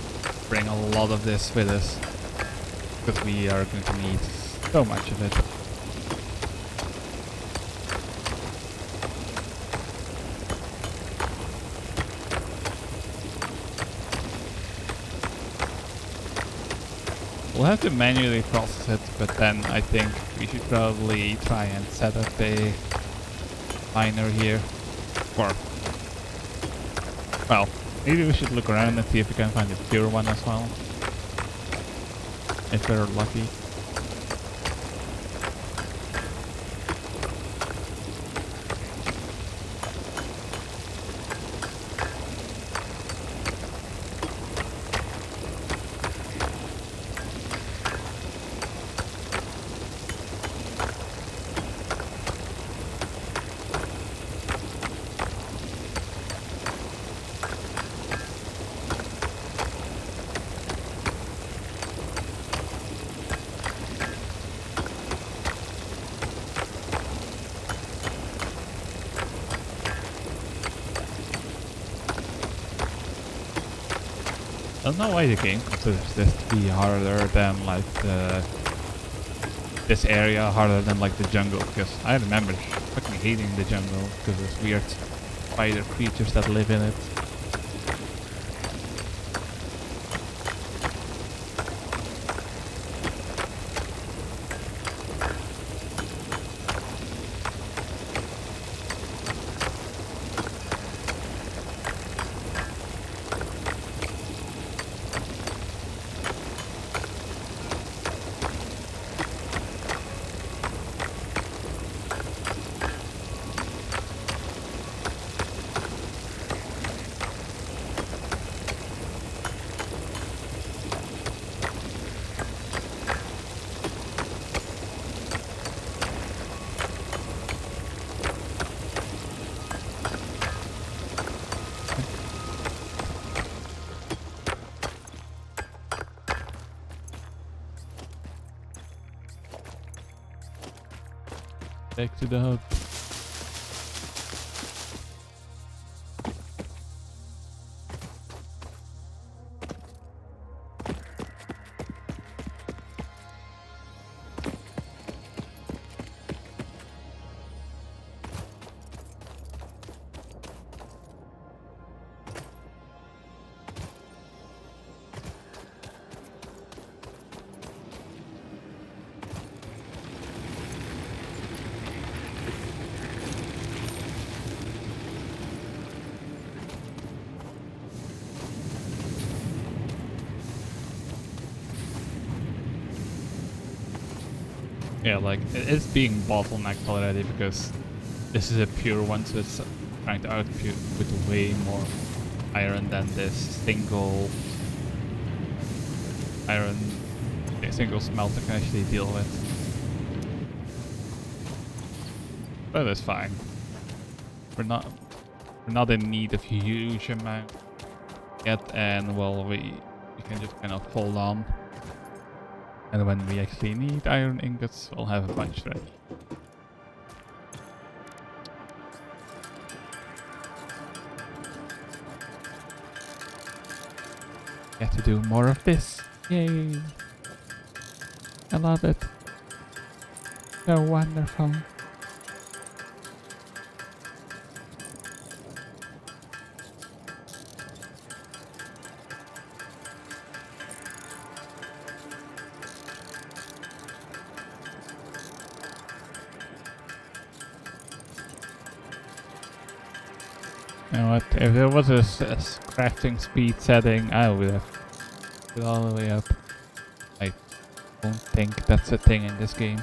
Speaker 1: bring a lot of this with us, because we are going to need so much of it. We'll have to manually process it, but then I think we should probably try and set up a miner here. Or, well, maybe we should look around and see if we can find a pure one as well. If we're lucky. I don't know why the game considers this to be harder than like this area harder than like the jungle, because I remember fucking hating the jungle because there's weird spider creatures that live in it. Back to the hub. Yeah, like, it's being bottlenecked already because this is a pure one, so it's trying to output with way more iron than this single iron, single smelter can actually deal with. But it's fine. We're not in need of huge amount yet, and well, we can just kind of hold on. And when we actually need iron ingots, we'll have a bunch ready. Get to do more of this. Yay! I love it. So wonderful. You know what, if there was a crafting speed setting, I would have put it all the way up. I don't think that's a thing in this game.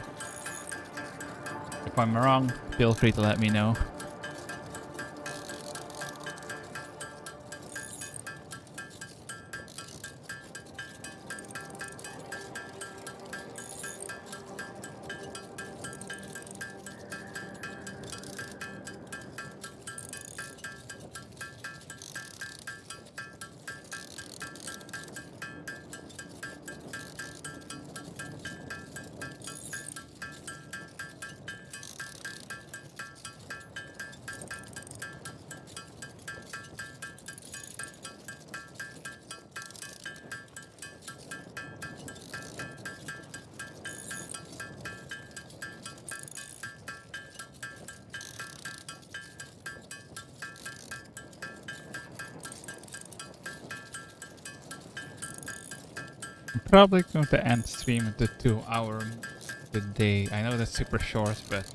Speaker 1: If I'm wrong, feel free to let me know. I'm probably going to end stream at the 2 hour today. I know that's super short, but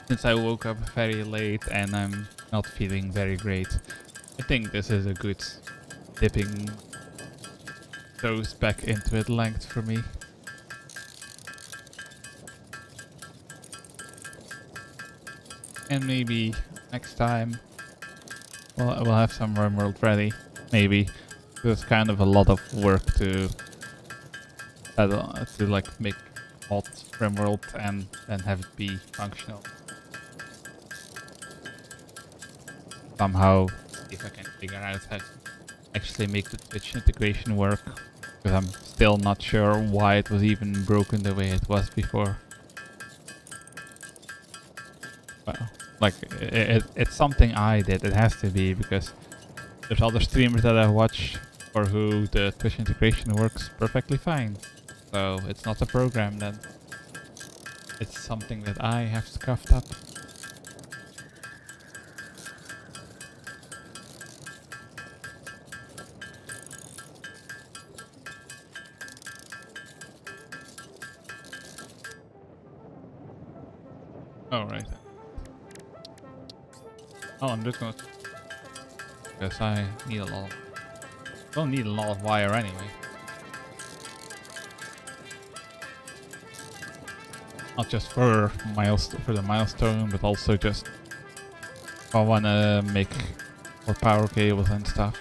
Speaker 1: since I woke up very late and I'm not feeling very great, I think this is a good dipping toes back into it length for me. And maybe next time we'll have some RimWorld ready. Maybe. There's kind of a lot of work to like make mod RimWorld and then have it be functional. Somehow see if I can figure out how to actually make the Twitch integration work. Because I'm still not sure why it was even broken the way it was before. Well, like, it's something I did, it has to be, because there's other streamers that I watch for who the Twitch integration works perfectly fine. So it's not a program then. It's something that I have scuffed up. Oh, right. Oh, I'm just gonna... Because I need a lot of... Don't need a lot of wire anyway. Not just for the milestone, but also just if I wanna make more power cables and stuff.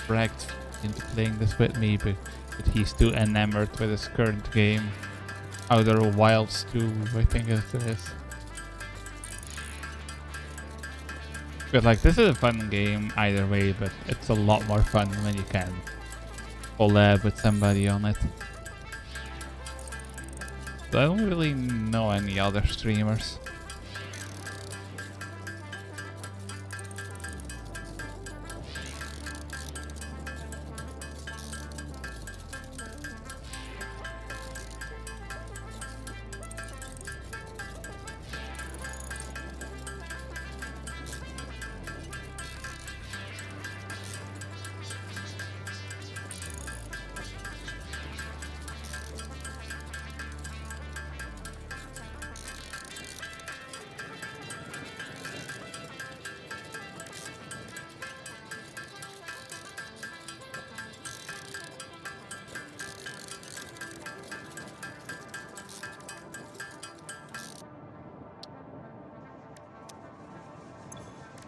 Speaker 1: Bragged into playing this with me, but he's too enamored with his current game. Outer Wilds 2, I think it is. But like, this is a fun game either way, but it's a lot more fun when you can collab with somebody on it. So I don't really know any other streamers.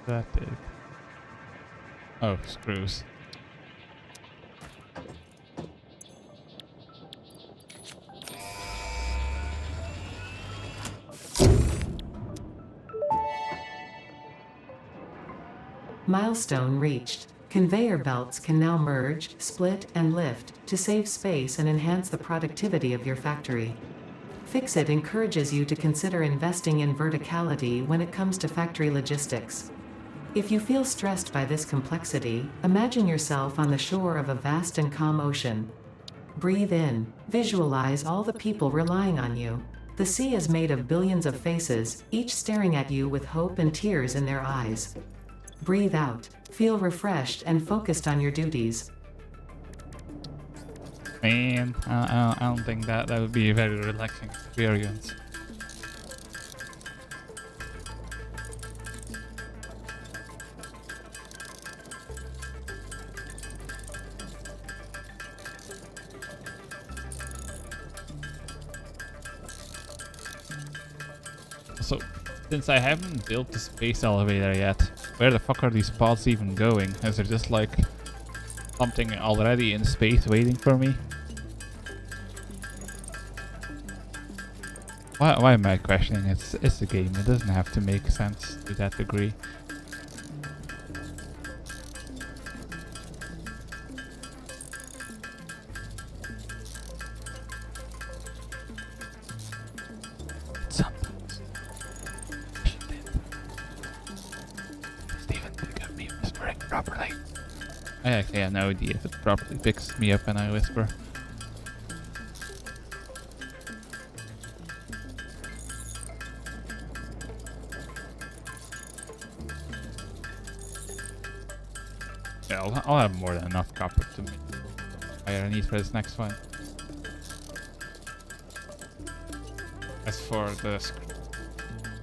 Speaker 1: That big. Oh, screws.
Speaker 2: Milestone reached. Conveyor belts can now merge, split, and lift to save space and enhance the productivity of your factory. Fixit encourages you to consider investing in verticality when it comes to factory logistics. If you feel stressed by this complexity, imagine yourself on the shore of a vast and calm ocean. Breathe in. Visualize all the people relying on you. The sea is made of billions of faces, each staring at you with hope and tears in their eyes. Breathe out. Feel refreshed and focused on your duties.
Speaker 1: Man, I don't think that would be a very relaxing experience. So, since I haven't built the space elevator yet, where the fuck are these pods even going? Is there just like something already in space waiting for me? Why am I questioning? It's a game. It doesn't have to make sense to that degree. I actually have no idea if it properly picks me up when I whisper. Yeah, I'll have more than enough copper to make I need for this next one. As for the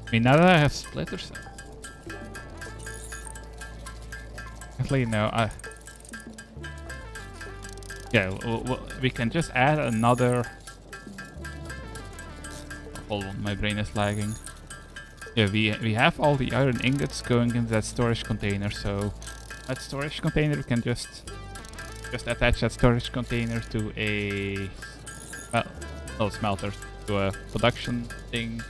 Speaker 1: I mean, now that I have splitters, actually no, yeah, we can just add another. Hold on, my brain is lagging. Yeah, we have all the iron ingots going into that storage container, so that storage container we can just attach that storage container to a smelter, to a production thing,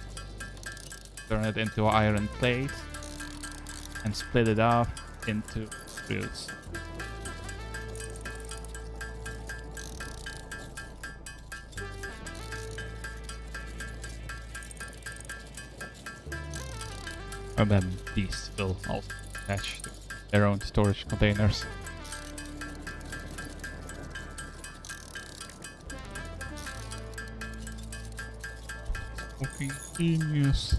Speaker 1: turn it into an iron plate, and split it off into screws. And then these will also attach to their own storage containers. Fucking genius.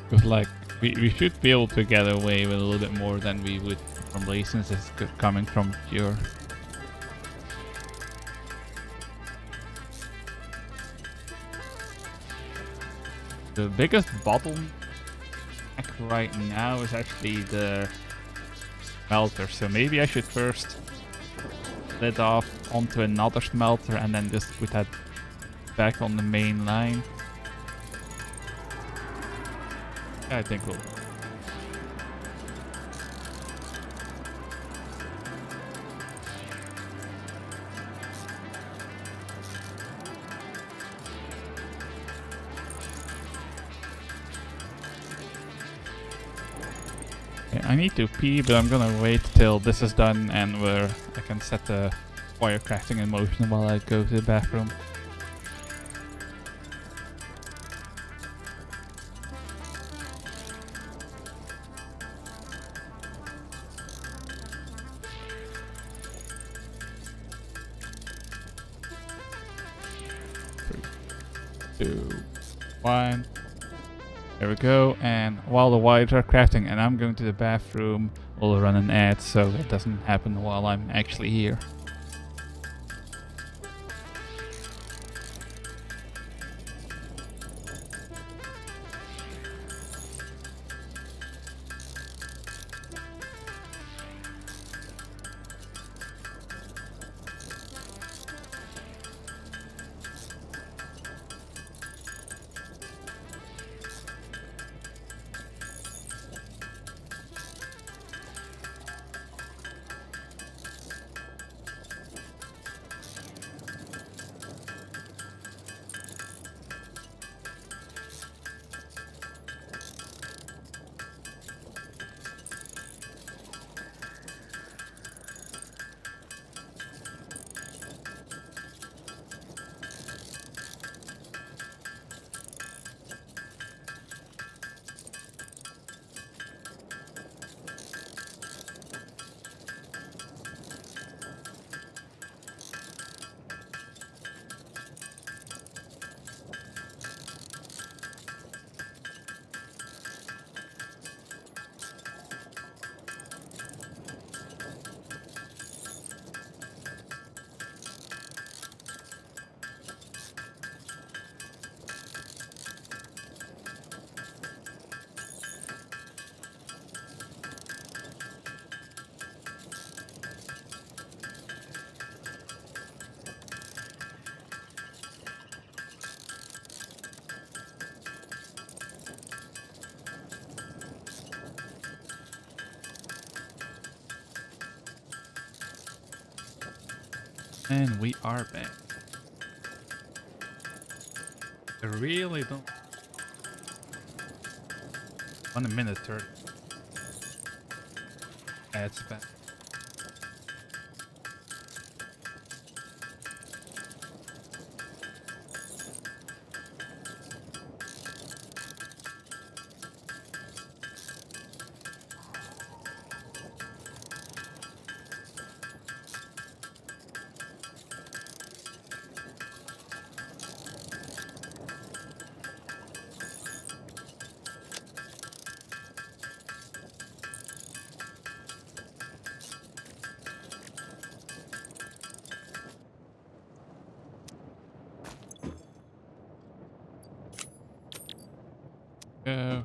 Speaker 1: Because like, we should be able to get away with a little bit more than we would normally, since it's coming from pure. The biggest bottleneck right now is actually the smelter, so maybe I should first split off onto another smelter and then just put that back on the main line. I think we'll. Okay, I need to pee, but I'm gonna wait till this is done and where I can set the wire crafting in motion while I go to the bathroom. Two, one. There we go. And while the wires are crafting and I'm going to the bathroom, we'll run an ad so it doesn't happen while I'm actually here. And we are back. I really don't. 1 minute 30. Ads back. Go.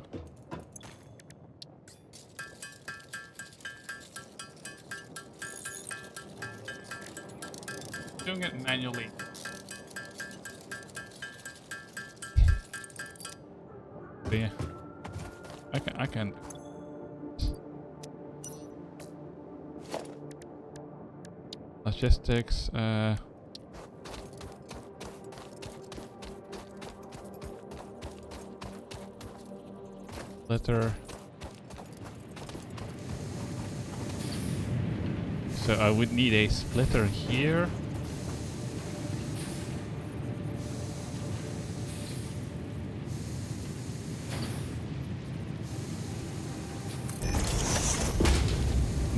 Speaker 1: Doing it manually. But yeah, I can. Logistics. Splitter. So I would need a splitter here.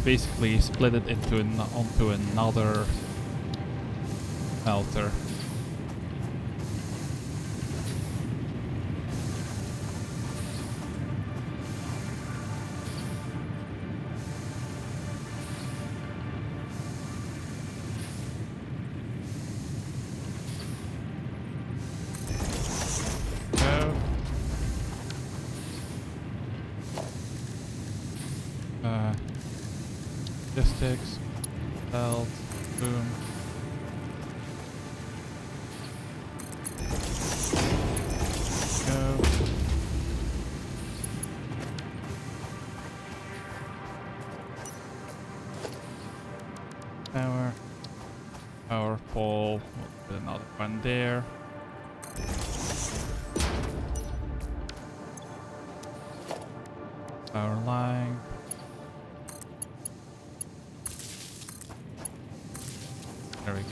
Speaker 1: Basically split it into onto another smelter. Logistics, belt, boom. Go. Power pole, we'll put another one there. Power line. There we go.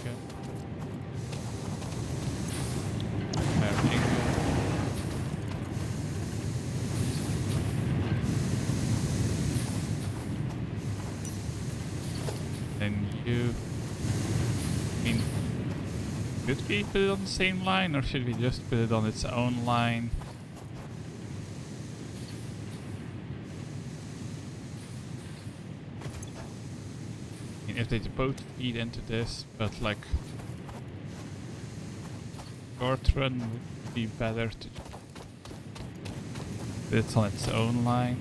Speaker 1: There we go. Then you... I mean, should we put it on the same line or should we just put it on its own line? If they both feed into this, but like short run would be better to put it on its own line.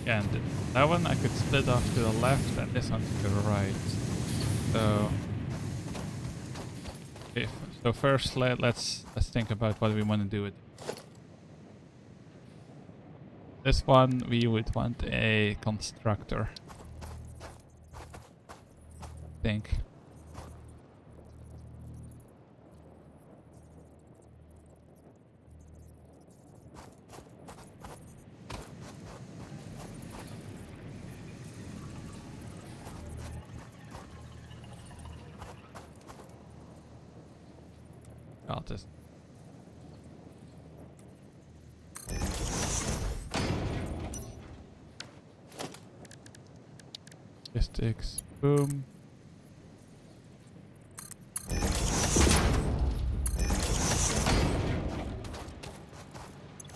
Speaker 1: Yeah, and that one I could split off to the left and this one to the right. So, so first let's think about what we want to do with it. This one we would want a constructor. I think. I'll just logistics, boom.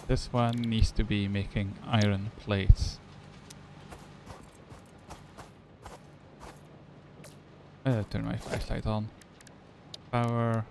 Speaker 1: This one needs to be making iron plates. Turn my flashlight on. Power.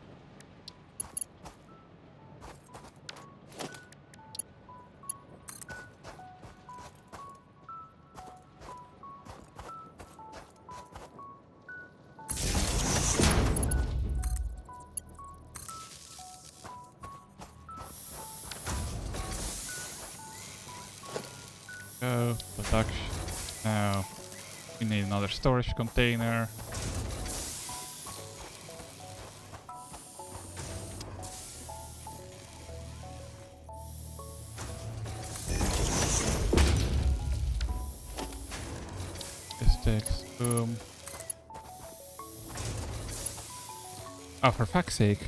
Speaker 1: Go, production. Now, we need another storage container. Logistics, boom. Oh, for fuck's sake.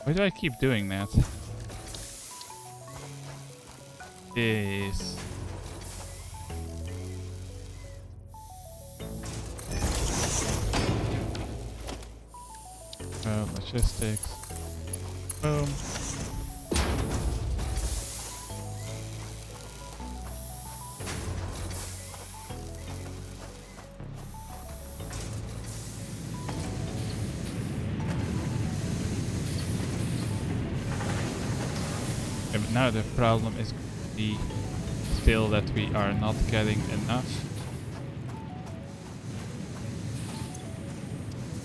Speaker 1: Why do I keep doing that? Jeez. logistics. Boom. Okay, but now the problem is going to be still that we are not getting enough.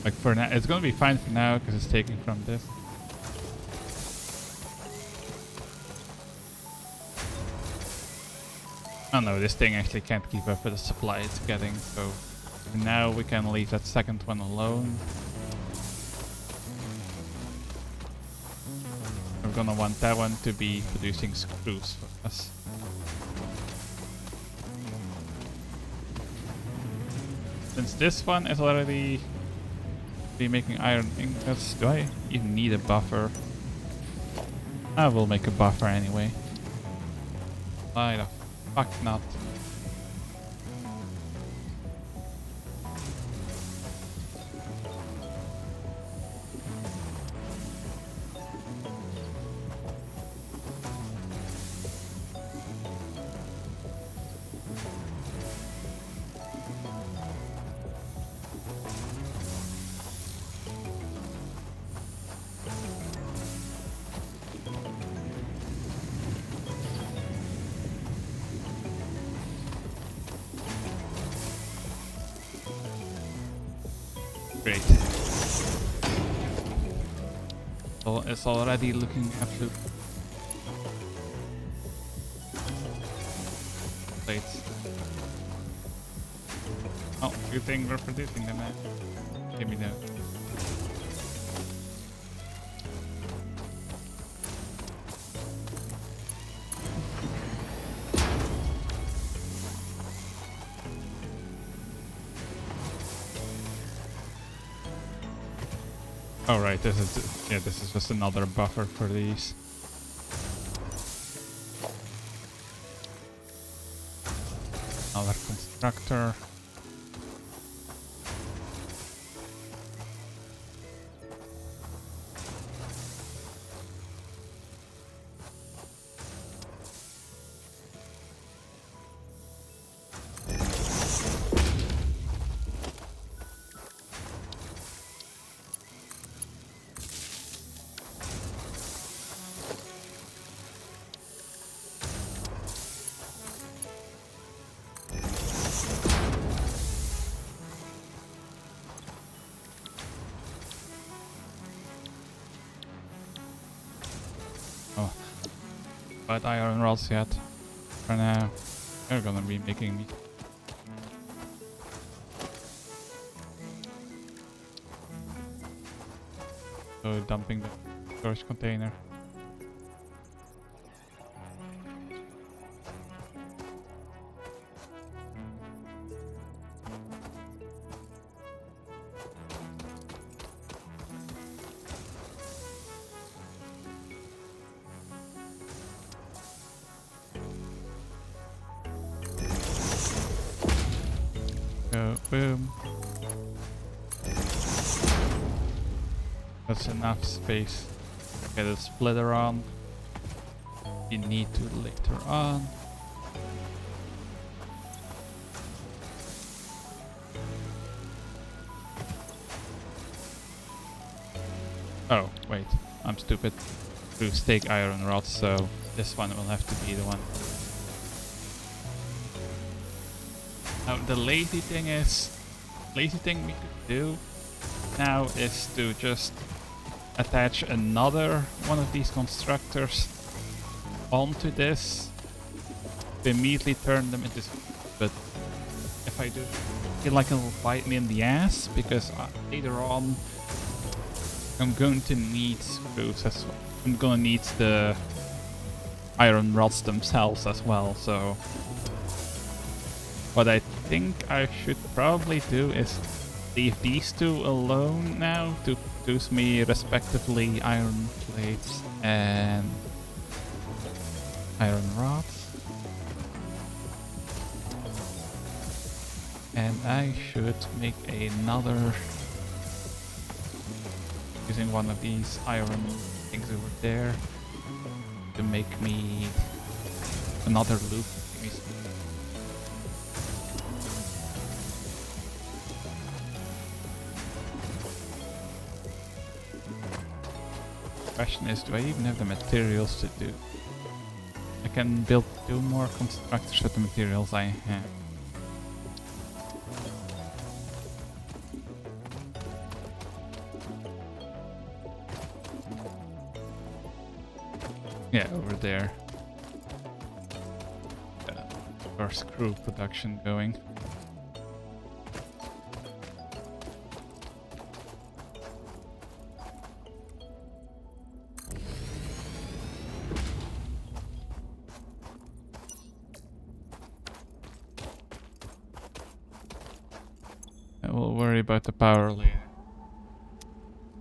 Speaker 1: Like for now, it's gonna be fine for now because it's taking from this. Oh no, this thing actually can't keep up with the supply it's getting, so for now we can leave that second one alone. We're gonna want that one to be producing screws for us. Since this one is already making iron ingots, do I even need a buffer? I will make a buffer anyway. Why the fuck not? Great. So it's already looking absolute. Plates. Oh, you think we're producing them? Give me that. Oh right, this is just another buffer for these. Another constructor. Oh, but iron rods yet. For now, they're gonna be making me. So dumping the storage container. Go, boom. That's enough space to get a splitter on. You need to later on. Oh, wait, I'm stupid. To stake iron rods, so this one will have to be the one. Now the lazy thing we could do now is to just attach another one of these constructors onto this to immediately turn them into. But if I do, I feel like it'll bite me in the ass because later on I'm going to need screws as well. I'm gonna need the iron rods themselves as well, so what I think I should probably do is leave these two alone now to produce me respectively iron plates and iron rods. And I should make another using one of these iron things over there to make me another loop. Give me question is, do I even have the materials to do? I can build 2 more constructors with the materials I have. Yeah, over there. Our screw production going. We'll worry about the power later.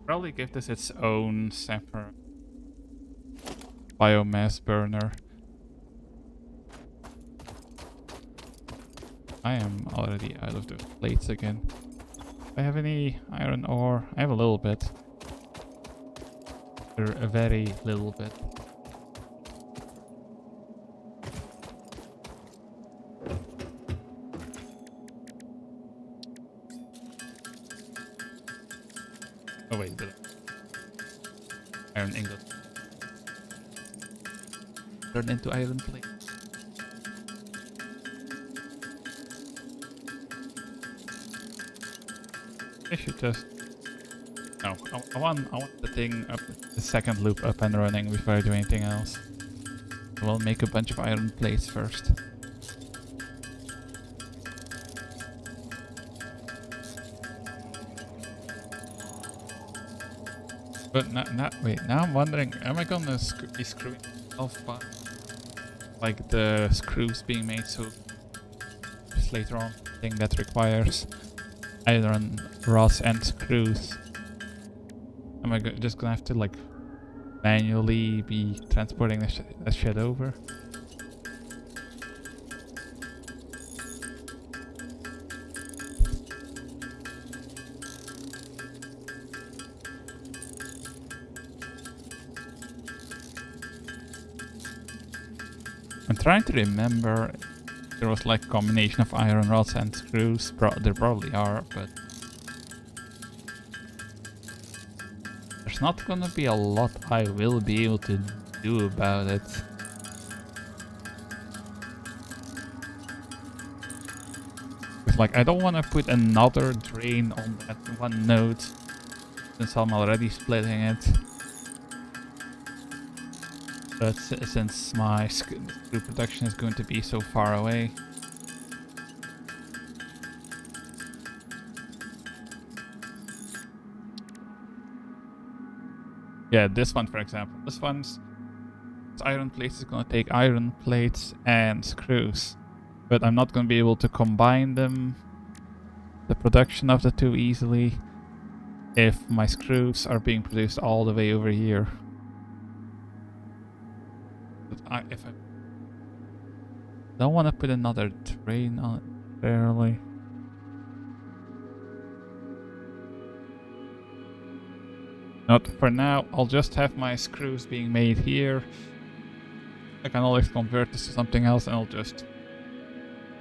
Speaker 1: Probably give this its own separate biomass burner. I am already out of the plates again. Do I have any iron ore? I have a little bit. Or a very little bit. Oh wait, iron ingot. Turn into iron plate. I should just... No, I want the thing up, the second loop up and running before I do anything else. We'll make a bunch of iron plates first. But wait, now I'm wondering, am I gonna be screwing myself by like the screws being made so just later on thing that requires iron rods and screws? Am I just gonna have to like manually be transporting that shit over? I'm trying to remember if there was like a combination of iron rods and screws. There probably are, but there's not gonna be a lot I will be able to do about it. It's like I don't want to put another drain on that one node since I'm already splitting it. But since my screw production is going to be so far away. Yeah, this one for example. This iron plates is going to take iron plates and screws. But I'm not going to be able to combine them, the production of the two easily, if my screws are being produced all the way over here. If I don't want to put another drain on it, barely. Not for now. I'll just have my screws being made here. I can always convert this to something else, and I'll just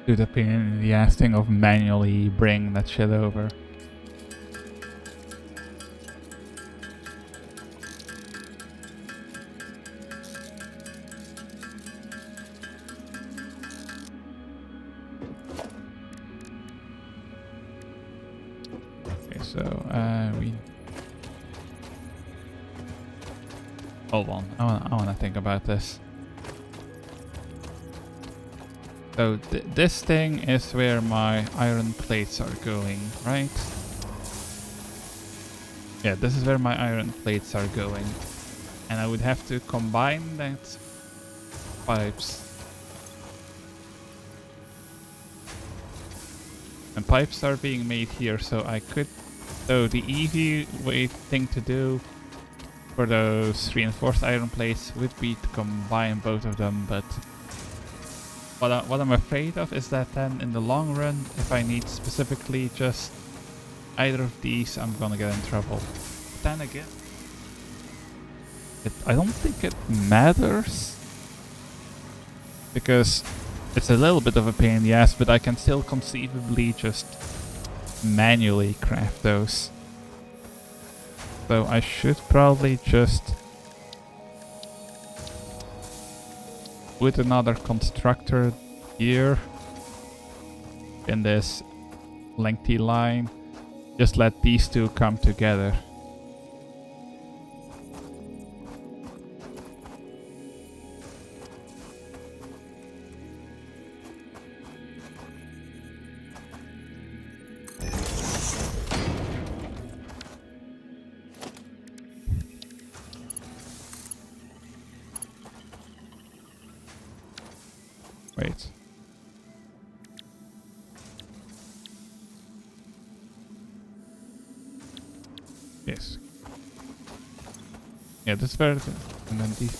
Speaker 1: do the pain in the ass thing of manually bring that shit over. So, we... Hold on, I wanna think about this. So, this thing is where my iron plates are going, right? Yeah, this is where my iron plates are going. And I would have to combine that pipes. And pipes are being made here, so I could... So the easy thing to do for those reinforced iron plates would be to combine both of them, but what I'm afraid of is that then in the long run, if I need specifically just either of these, I'm gonna get in trouble. then again, I don't think it matters. Because it's a little bit of a pain in the ass, but I can still conceivably just manually craft those. So I should probably just put another constructor here in this lengthy line. Just let these two come together. Wait. Yes. Yeah, this is better. And then these.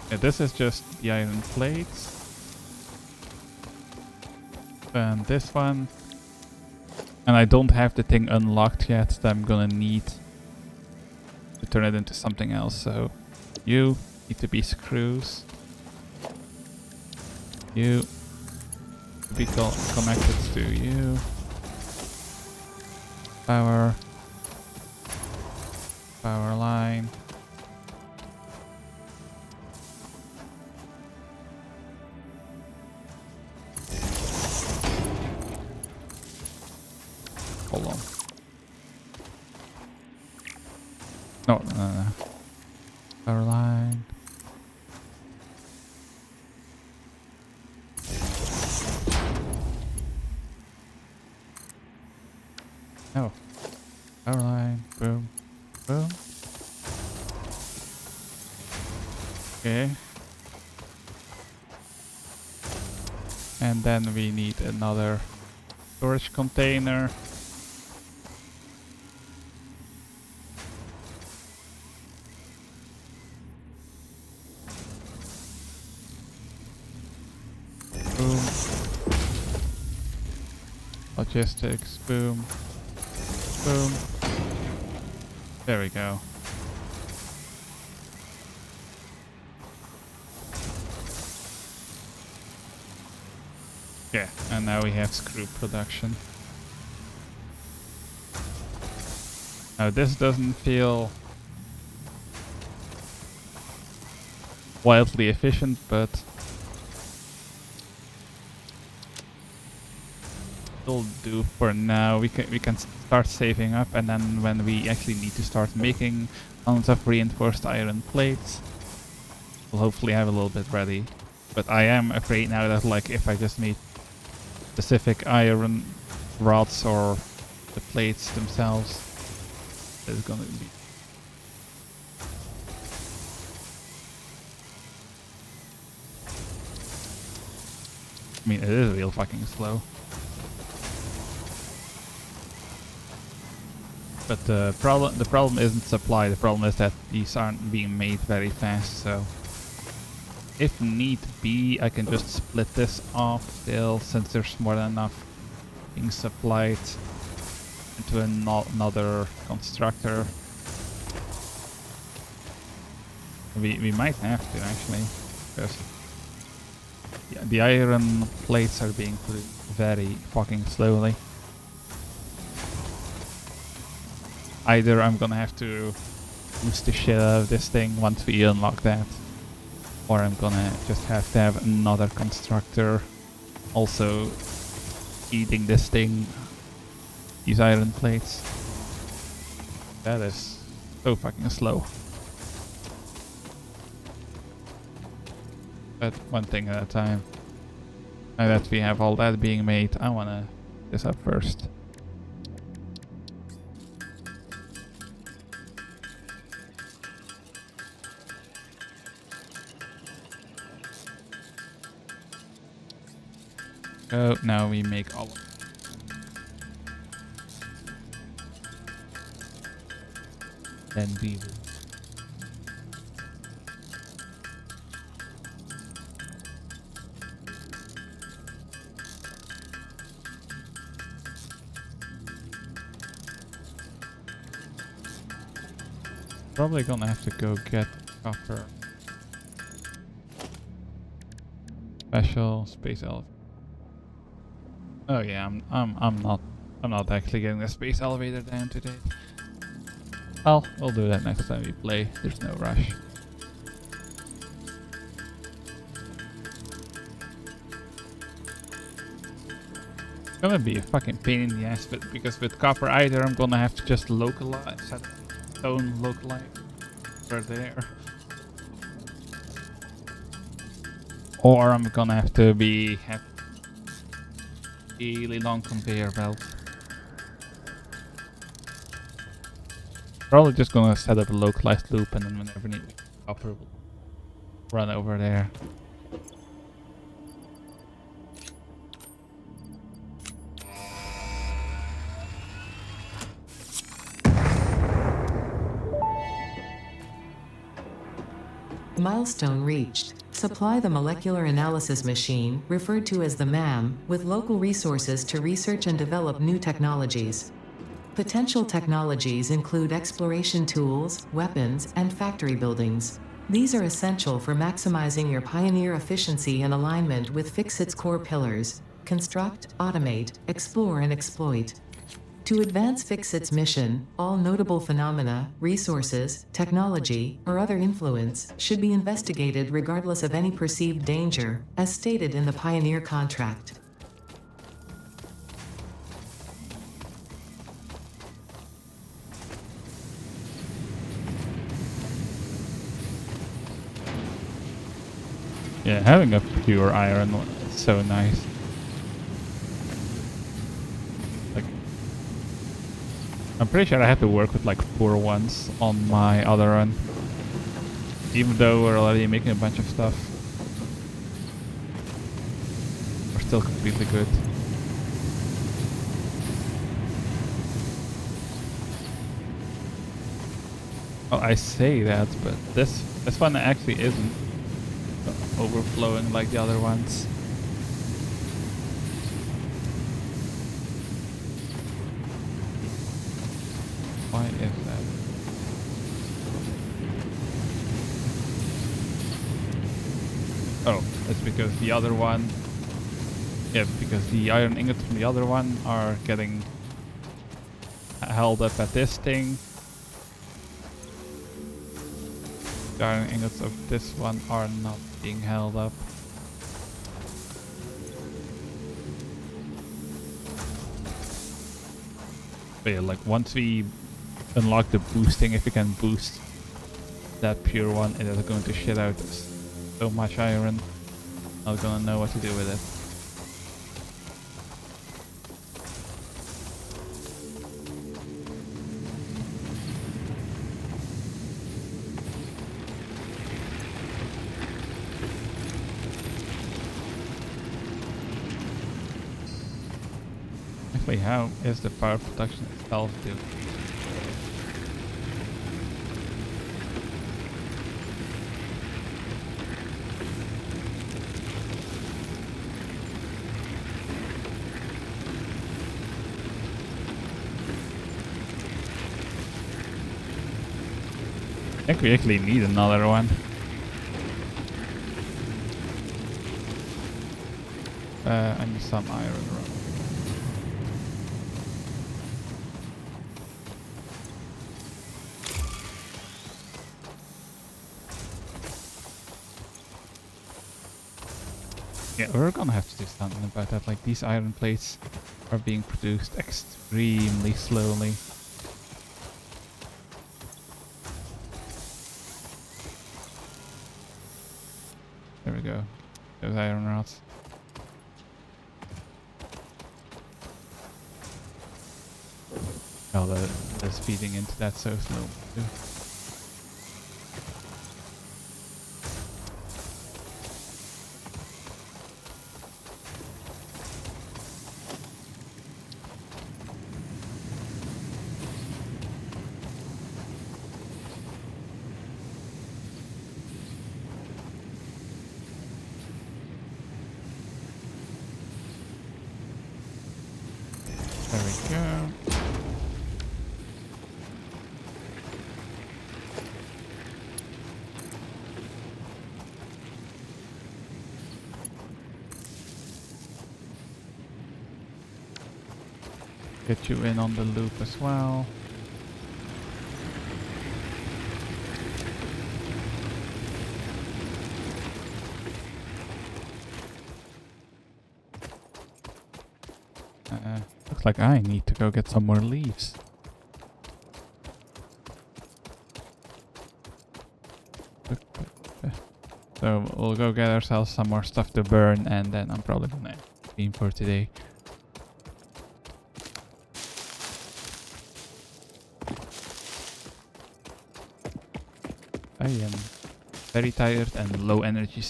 Speaker 1: Yeah, this is just the iron plates. And this one. And I don't have the thing unlocked yet that I'm gonna need to turn it into something else. So you need to be screws. You be connected to you. Power line. Hold on. No. Power line. No. Power line. Boom. Boom. Okay. And then we need another storage container. Boom. Logistics. Boom. Boom. There we go. Yeah, and now we have screw production. Now this doesn't feel wildly efficient, but it'll do for now. We can start saving up, and then when we actually need to start making tons of reinforced iron plates, we'll hopefully have a little bit ready. But I am afraid now that, like, if I just made specific iron rods or the plates themselves, it's gonna be... I mean, it is real fucking slow. But the problem isn't supply, the problem is that these aren't being made very fast, so if need be, I can just split this off still, since there's more than enough being supplied into another constructor. We might have to actually, because yeah, the iron plates are being put very fucking slowly. Either I'm gonna have to boost the shit out of this thing once we unlock that, or I'm gonna just have to have another constructor also eating this thing, these iron plates. That is so fucking slow. But one thing at a time. Now that we have all that being made, I wanna this up first. So now we make all of it. Then we will. Probably gonna have to go get copper. Special space elevator. Oh yeah, I'm not actually getting the space elevator down today. Well, we'll do that next time we play. There's no rush. It's gonna be a fucking pain in the ass, but because with copper either I'm gonna have to just localize, set own localize over there, or I'm gonna have to have really long conveyor belt. Probably just gonna set up a localized loop, and then whenever need copper, we'll run over there.
Speaker 2: Milestone reached. Supply the molecular analysis machine, referred to as the MAM, with local resources to research and develop new technologies. Potential technologies include exploration tools, weapons, and factory buildings. These are essential for maximizing your Pioneer efficiency and alignment with Fixit's core pillars: construct, automate, explore, and exploit. To advance Fixit's mission, all notable phenomena, resources, technology, or other influence should be investigated regardless of any perceived danger, as stated in the Pioneer contract.
Speaker 1: Yeah, having a pure iron is so nice. Like, I'm pretty sure I have to work with like 4 ones on my other run, even though we're already making a bunch of stuff. We're still completely good. Well, I say that, but this one actually isn't overflowing like the other ones. Why is that? Oh, that's because the other one... Yeah, because the iron ingots from the other one are getting held up at this thing. The iron ingots of this one are not being held up. But yeah, like once we unlock the boosting, if we can boost that pure one, it is going to shit out so much iron. I'm not gonna know what to do with it. Actually, how is the power production itself doing? I think we actually need another one. I need some iron around. Yeah, we're gonna have to do something about that. Like, these iron plates are being produced extremely slowly. There we go. Those iron rods. Oh, that's feeding into that so slow too. There we go. Get you in on the loop as well. Looks like I need to go get some more leaves. So we'll go get ourselves some more stuff to burn, and then I'm probably gonna aim for today. I am very tired and low energy,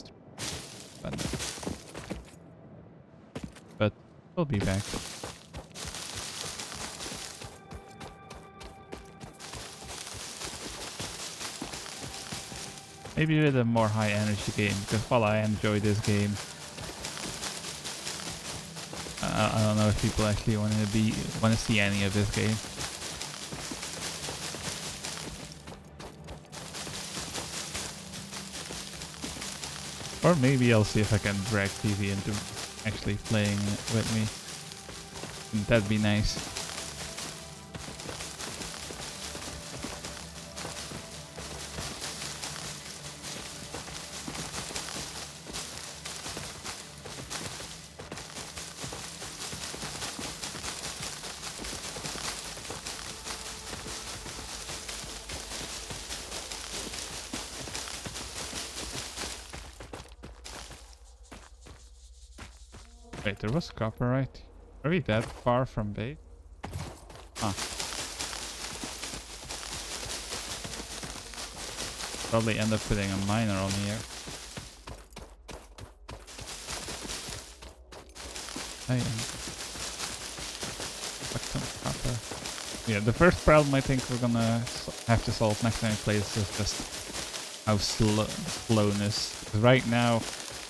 Speaker 1: but we'll be back. Maybe with a more high energy game, because while I enjoy this game, I don't know if people actually want to see any of this game. Or maybe I'll see if I can drag TV into actually playing with me. That'd be nice. Wait, there was copper, right? Are we that far from base? Huh. Probably end up putting a miner on here. I am. Copper. Yeah, the first problem I think we're gonna have to solve next time we play this is just how slowness. Because right now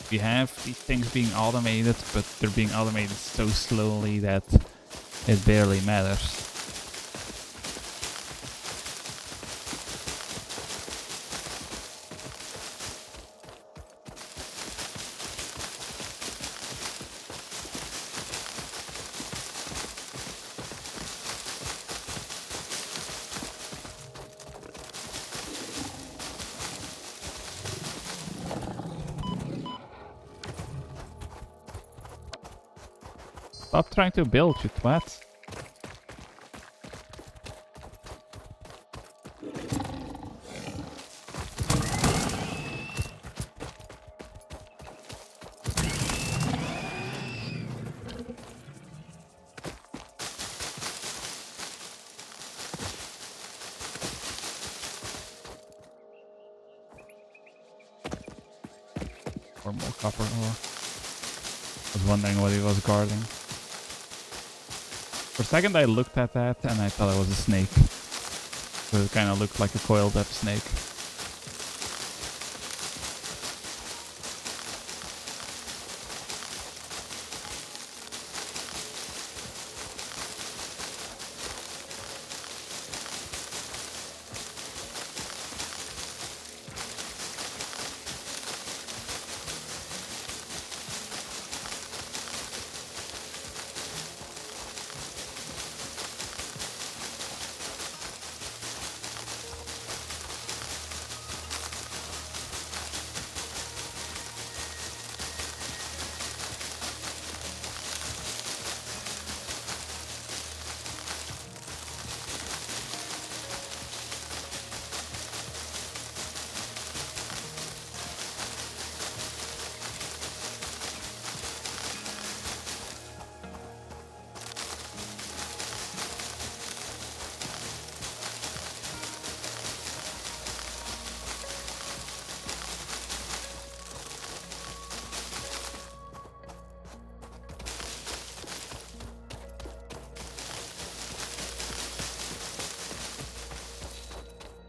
Speaker 1: we have these things being automated, but they're being automated so slowly that it barely matters. Stop trying to build, you twat. Or more copper ore. I was wondering what he was guarding. For a second I looked at that and I thought it was a snake. So it kind of looked like a coiled up snake.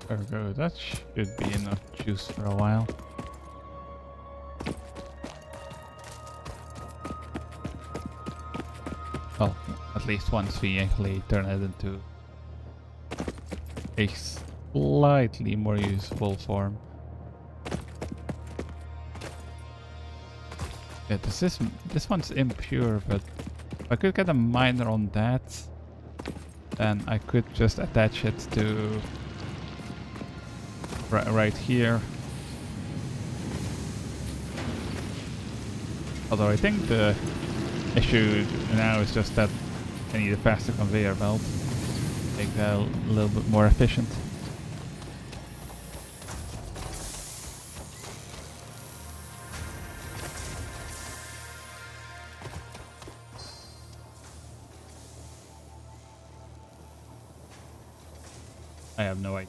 Speaker 1: There we go, that should be enough juice for a while. Well, at least once we actually turn it into a slightly more useful form. Yeah, this one's impure, but if I could get a miner on that, then I could just attach it to right here. Although I think the issue now is just that I need a faster conveyor belt. Make that a little bit more efficient. I have no idea.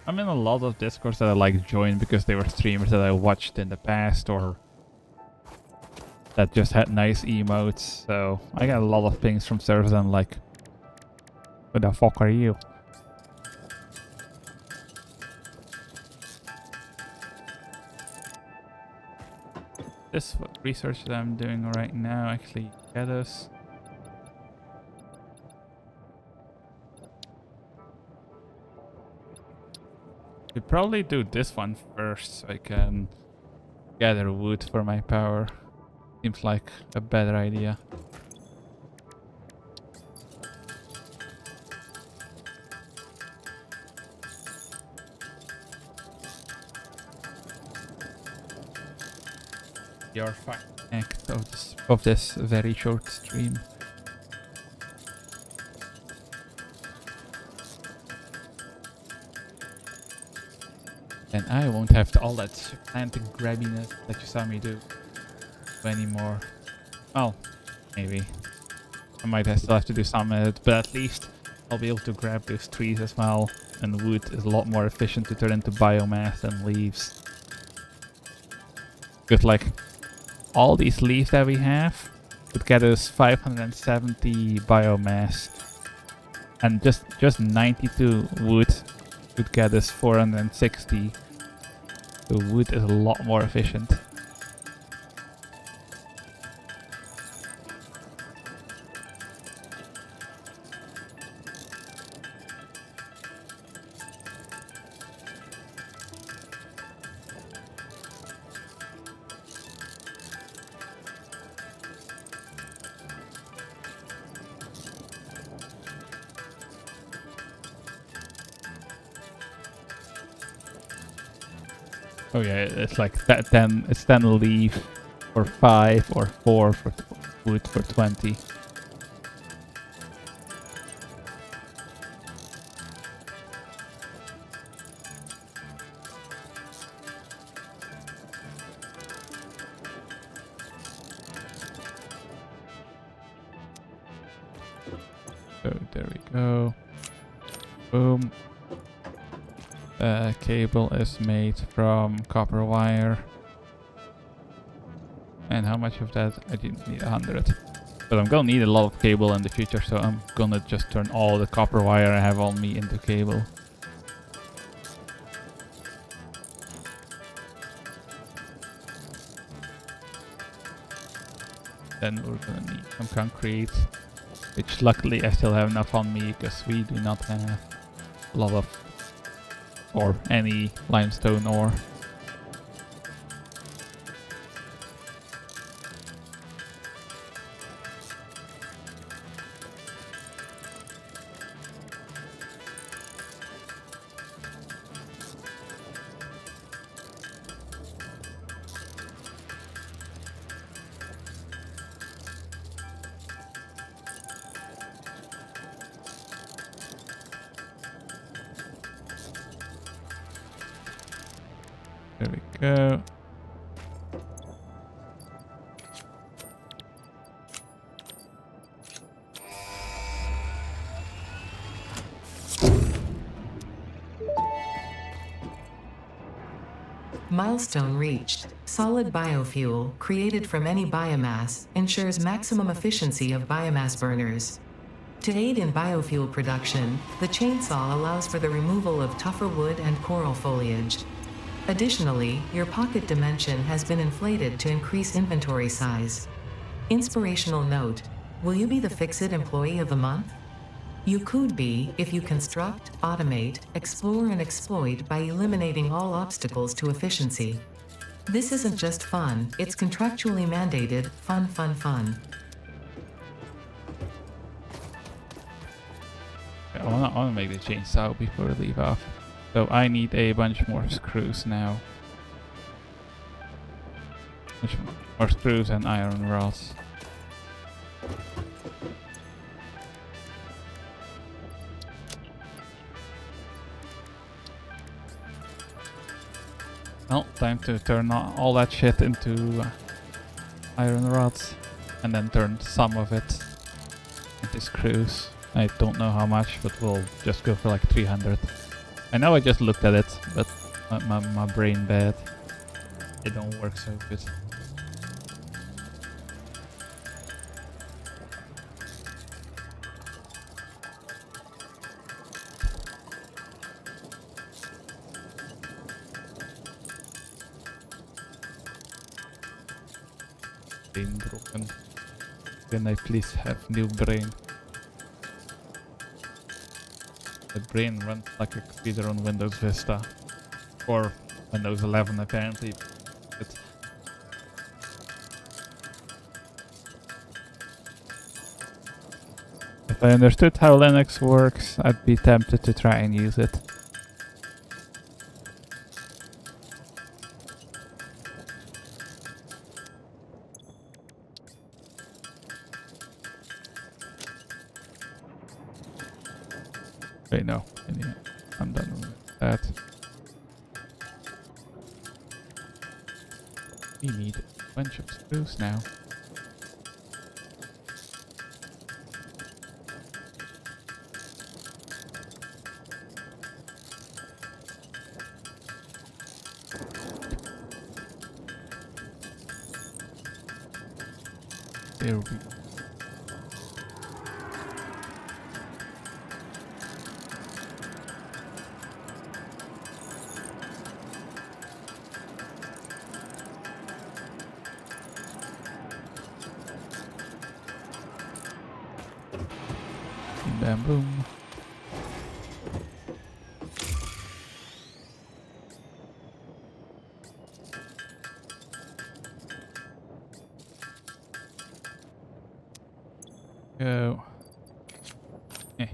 Speaker 1: I'm in a lot of Discords that I like joined because they were streamers that I watched in the past or that just had nice emotes. So I got a lot of pings from servers and I'm like, who the fuck are you? This research that I'm doing right now actually get us. Could probably do this one first so I can gather wood for my power. Seems like a better idea. Your fact of this very short stream. And I won't have all that planting grabbiness that you saw me do anymore. Well, maybe. I might still have to do some of it, but at least I'll be able to grab those trees as well. And wood is a lot more efficient to turn into biomass than leaves. Because like, all these leaves that we have would get us 570 biomass. And just 92 wood would get us 460. The wood is a lot more efficient. Oh yeah, it's like that. Then it's 10 leaf for 5 or 4 for wood for 20. So there we go. Boom. Cable is made from copper wire. And how much of that? I didn't need 100. But I'm gonna need a lot of cable in the future, so I'm gonna just turn all the copper wire I have on me into cable. Then we're gonna need some concrete, which luckily I still have enough on me because we do not have a lot of or any limestone ore. There we go.
Speaker 2: Milestone reached. Solid biofuel, created from any biomass, ensures maximum efficiency of biomass burners. To aid in biofuel production, the chainsaw allows for the removal of tougher wood and coral foliage. Additionally, your pocket dimension has been inflated to increase inventory size. Inspirational note: will you be the Fix-It Employee of the Month? You could be if you construct, automate, explore and exploit by eliminating all obstacles to efficiency. This isn't just fun, it's contractually mandated, fun.
Speaker 1: I wanna make the chainsaw before we leave off. So I need a bunch more screws now. Bunch more screws and iron rods. Well, time to turn all that shit into iron rods. And then turn some of it into screws. I don't know how much, but we'll just go for like 300. I know I just looked at it, but my brain bad. It don't work so good. Brain broken. Can I please have new brain? The brain runs like a computer on Windows Vista. Or Windows 11 apparently. If I understood how Linux works, I'd be tempted to try and use it. Wait, no. Anyway, I'm done with that. We need a bunch of screws now. There we go. Bam boom. Go. Eh.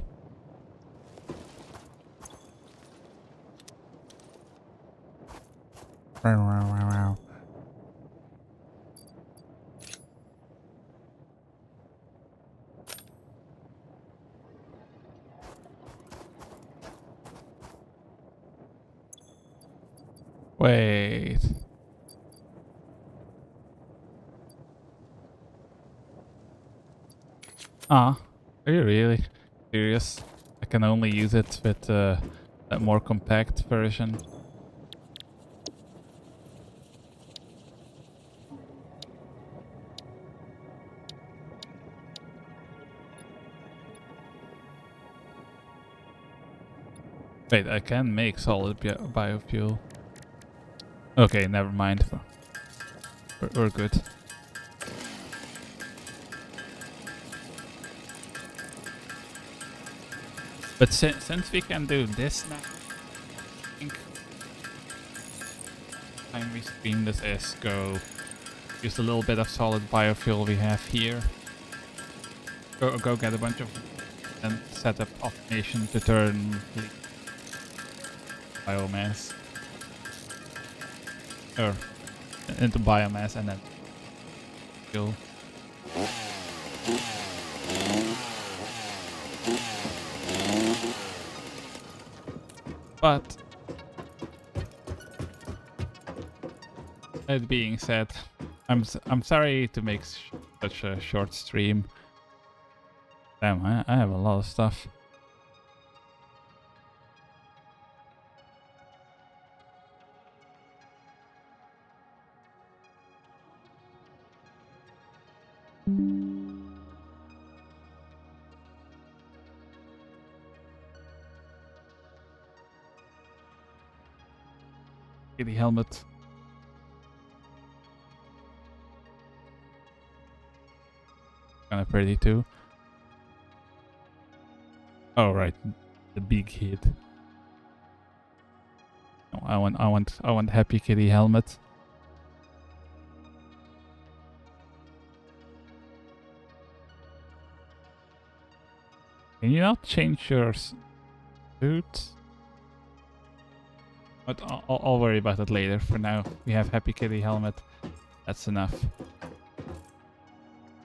Speaker 1: Wait. Ah, are you really serious? I can only use it with that more compact version. Wait, I can make solid biofuel. Okay, never mind. We're good. But since we can do this now, I think time we stream this is go use a little bit of solid biofuel we have here. Go get a bunch of and set up automation to turn biomass or into biomass and then fuel. But that being said, I'm sorry to make such a short stream. Damn, I have a lot of stuff. Kitty helmet. Kinda pretty too. Oh right, the big hit. No, I want Happy Kitty helmet. Can you not change your suit? But I'll worry about that later. For now, we have Happy Kitty helmet. That's enough.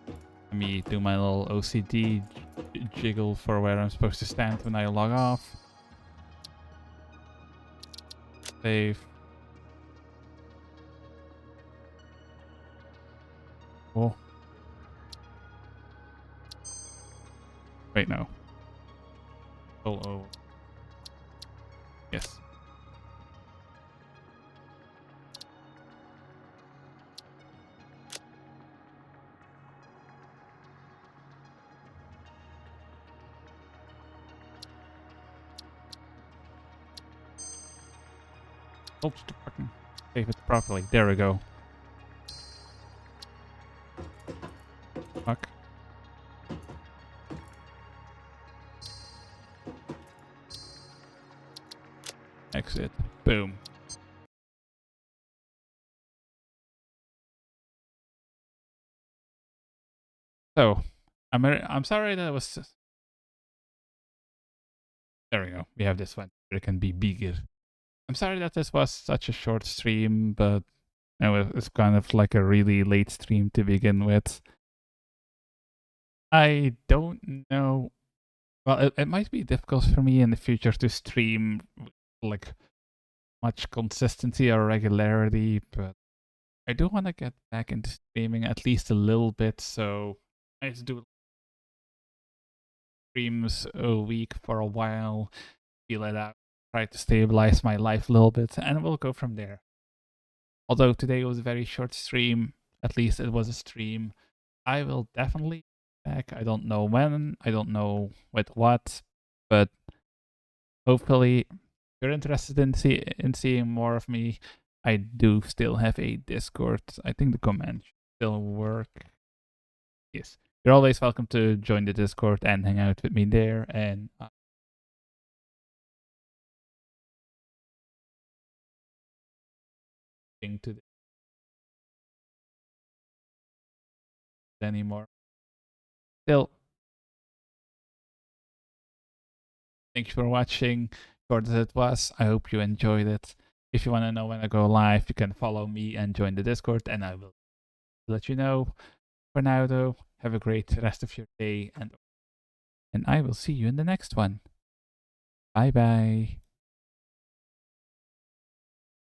Speaker 1: Let me do my little OCD jiggle for where I'm supposed to stand when I log off. Save. Oh. Wait, no. Oh. Yes. Oh, just fucking save it properly. There we go. Fuck. Exit. Boom. So, I'm sorry that was. There we go. We have this one. It can be bigger. I'm sorry that this was such a short stream, but it's kind of like a really late stream to begin with. I don't know. Well, it might be difficult for me in the future to stream like much consistency or regularity, but I do want to get back into streaming at least a little bit. So I just do streams a week for a while, feel it out, try to stabilize my life a little bit, and we'll go from there. Although today was a very short stream, at least it was a stream. I will definitely be back. I don't know when, I don't know with what, but hopefully if you're interested in seeing more of me, I do still have a Discord. I think the command should still work. Yes. You're always welcome to join the Discord and hang out with me there, and to anymore. Still, thank you for watching. Short as it was, I hope you enjoyed it. If you want to know when I go live, you can follow me and join the Discord, and I will let you know. For now, though, have a great rest of your day, and I will see you in the next one. Bye bye.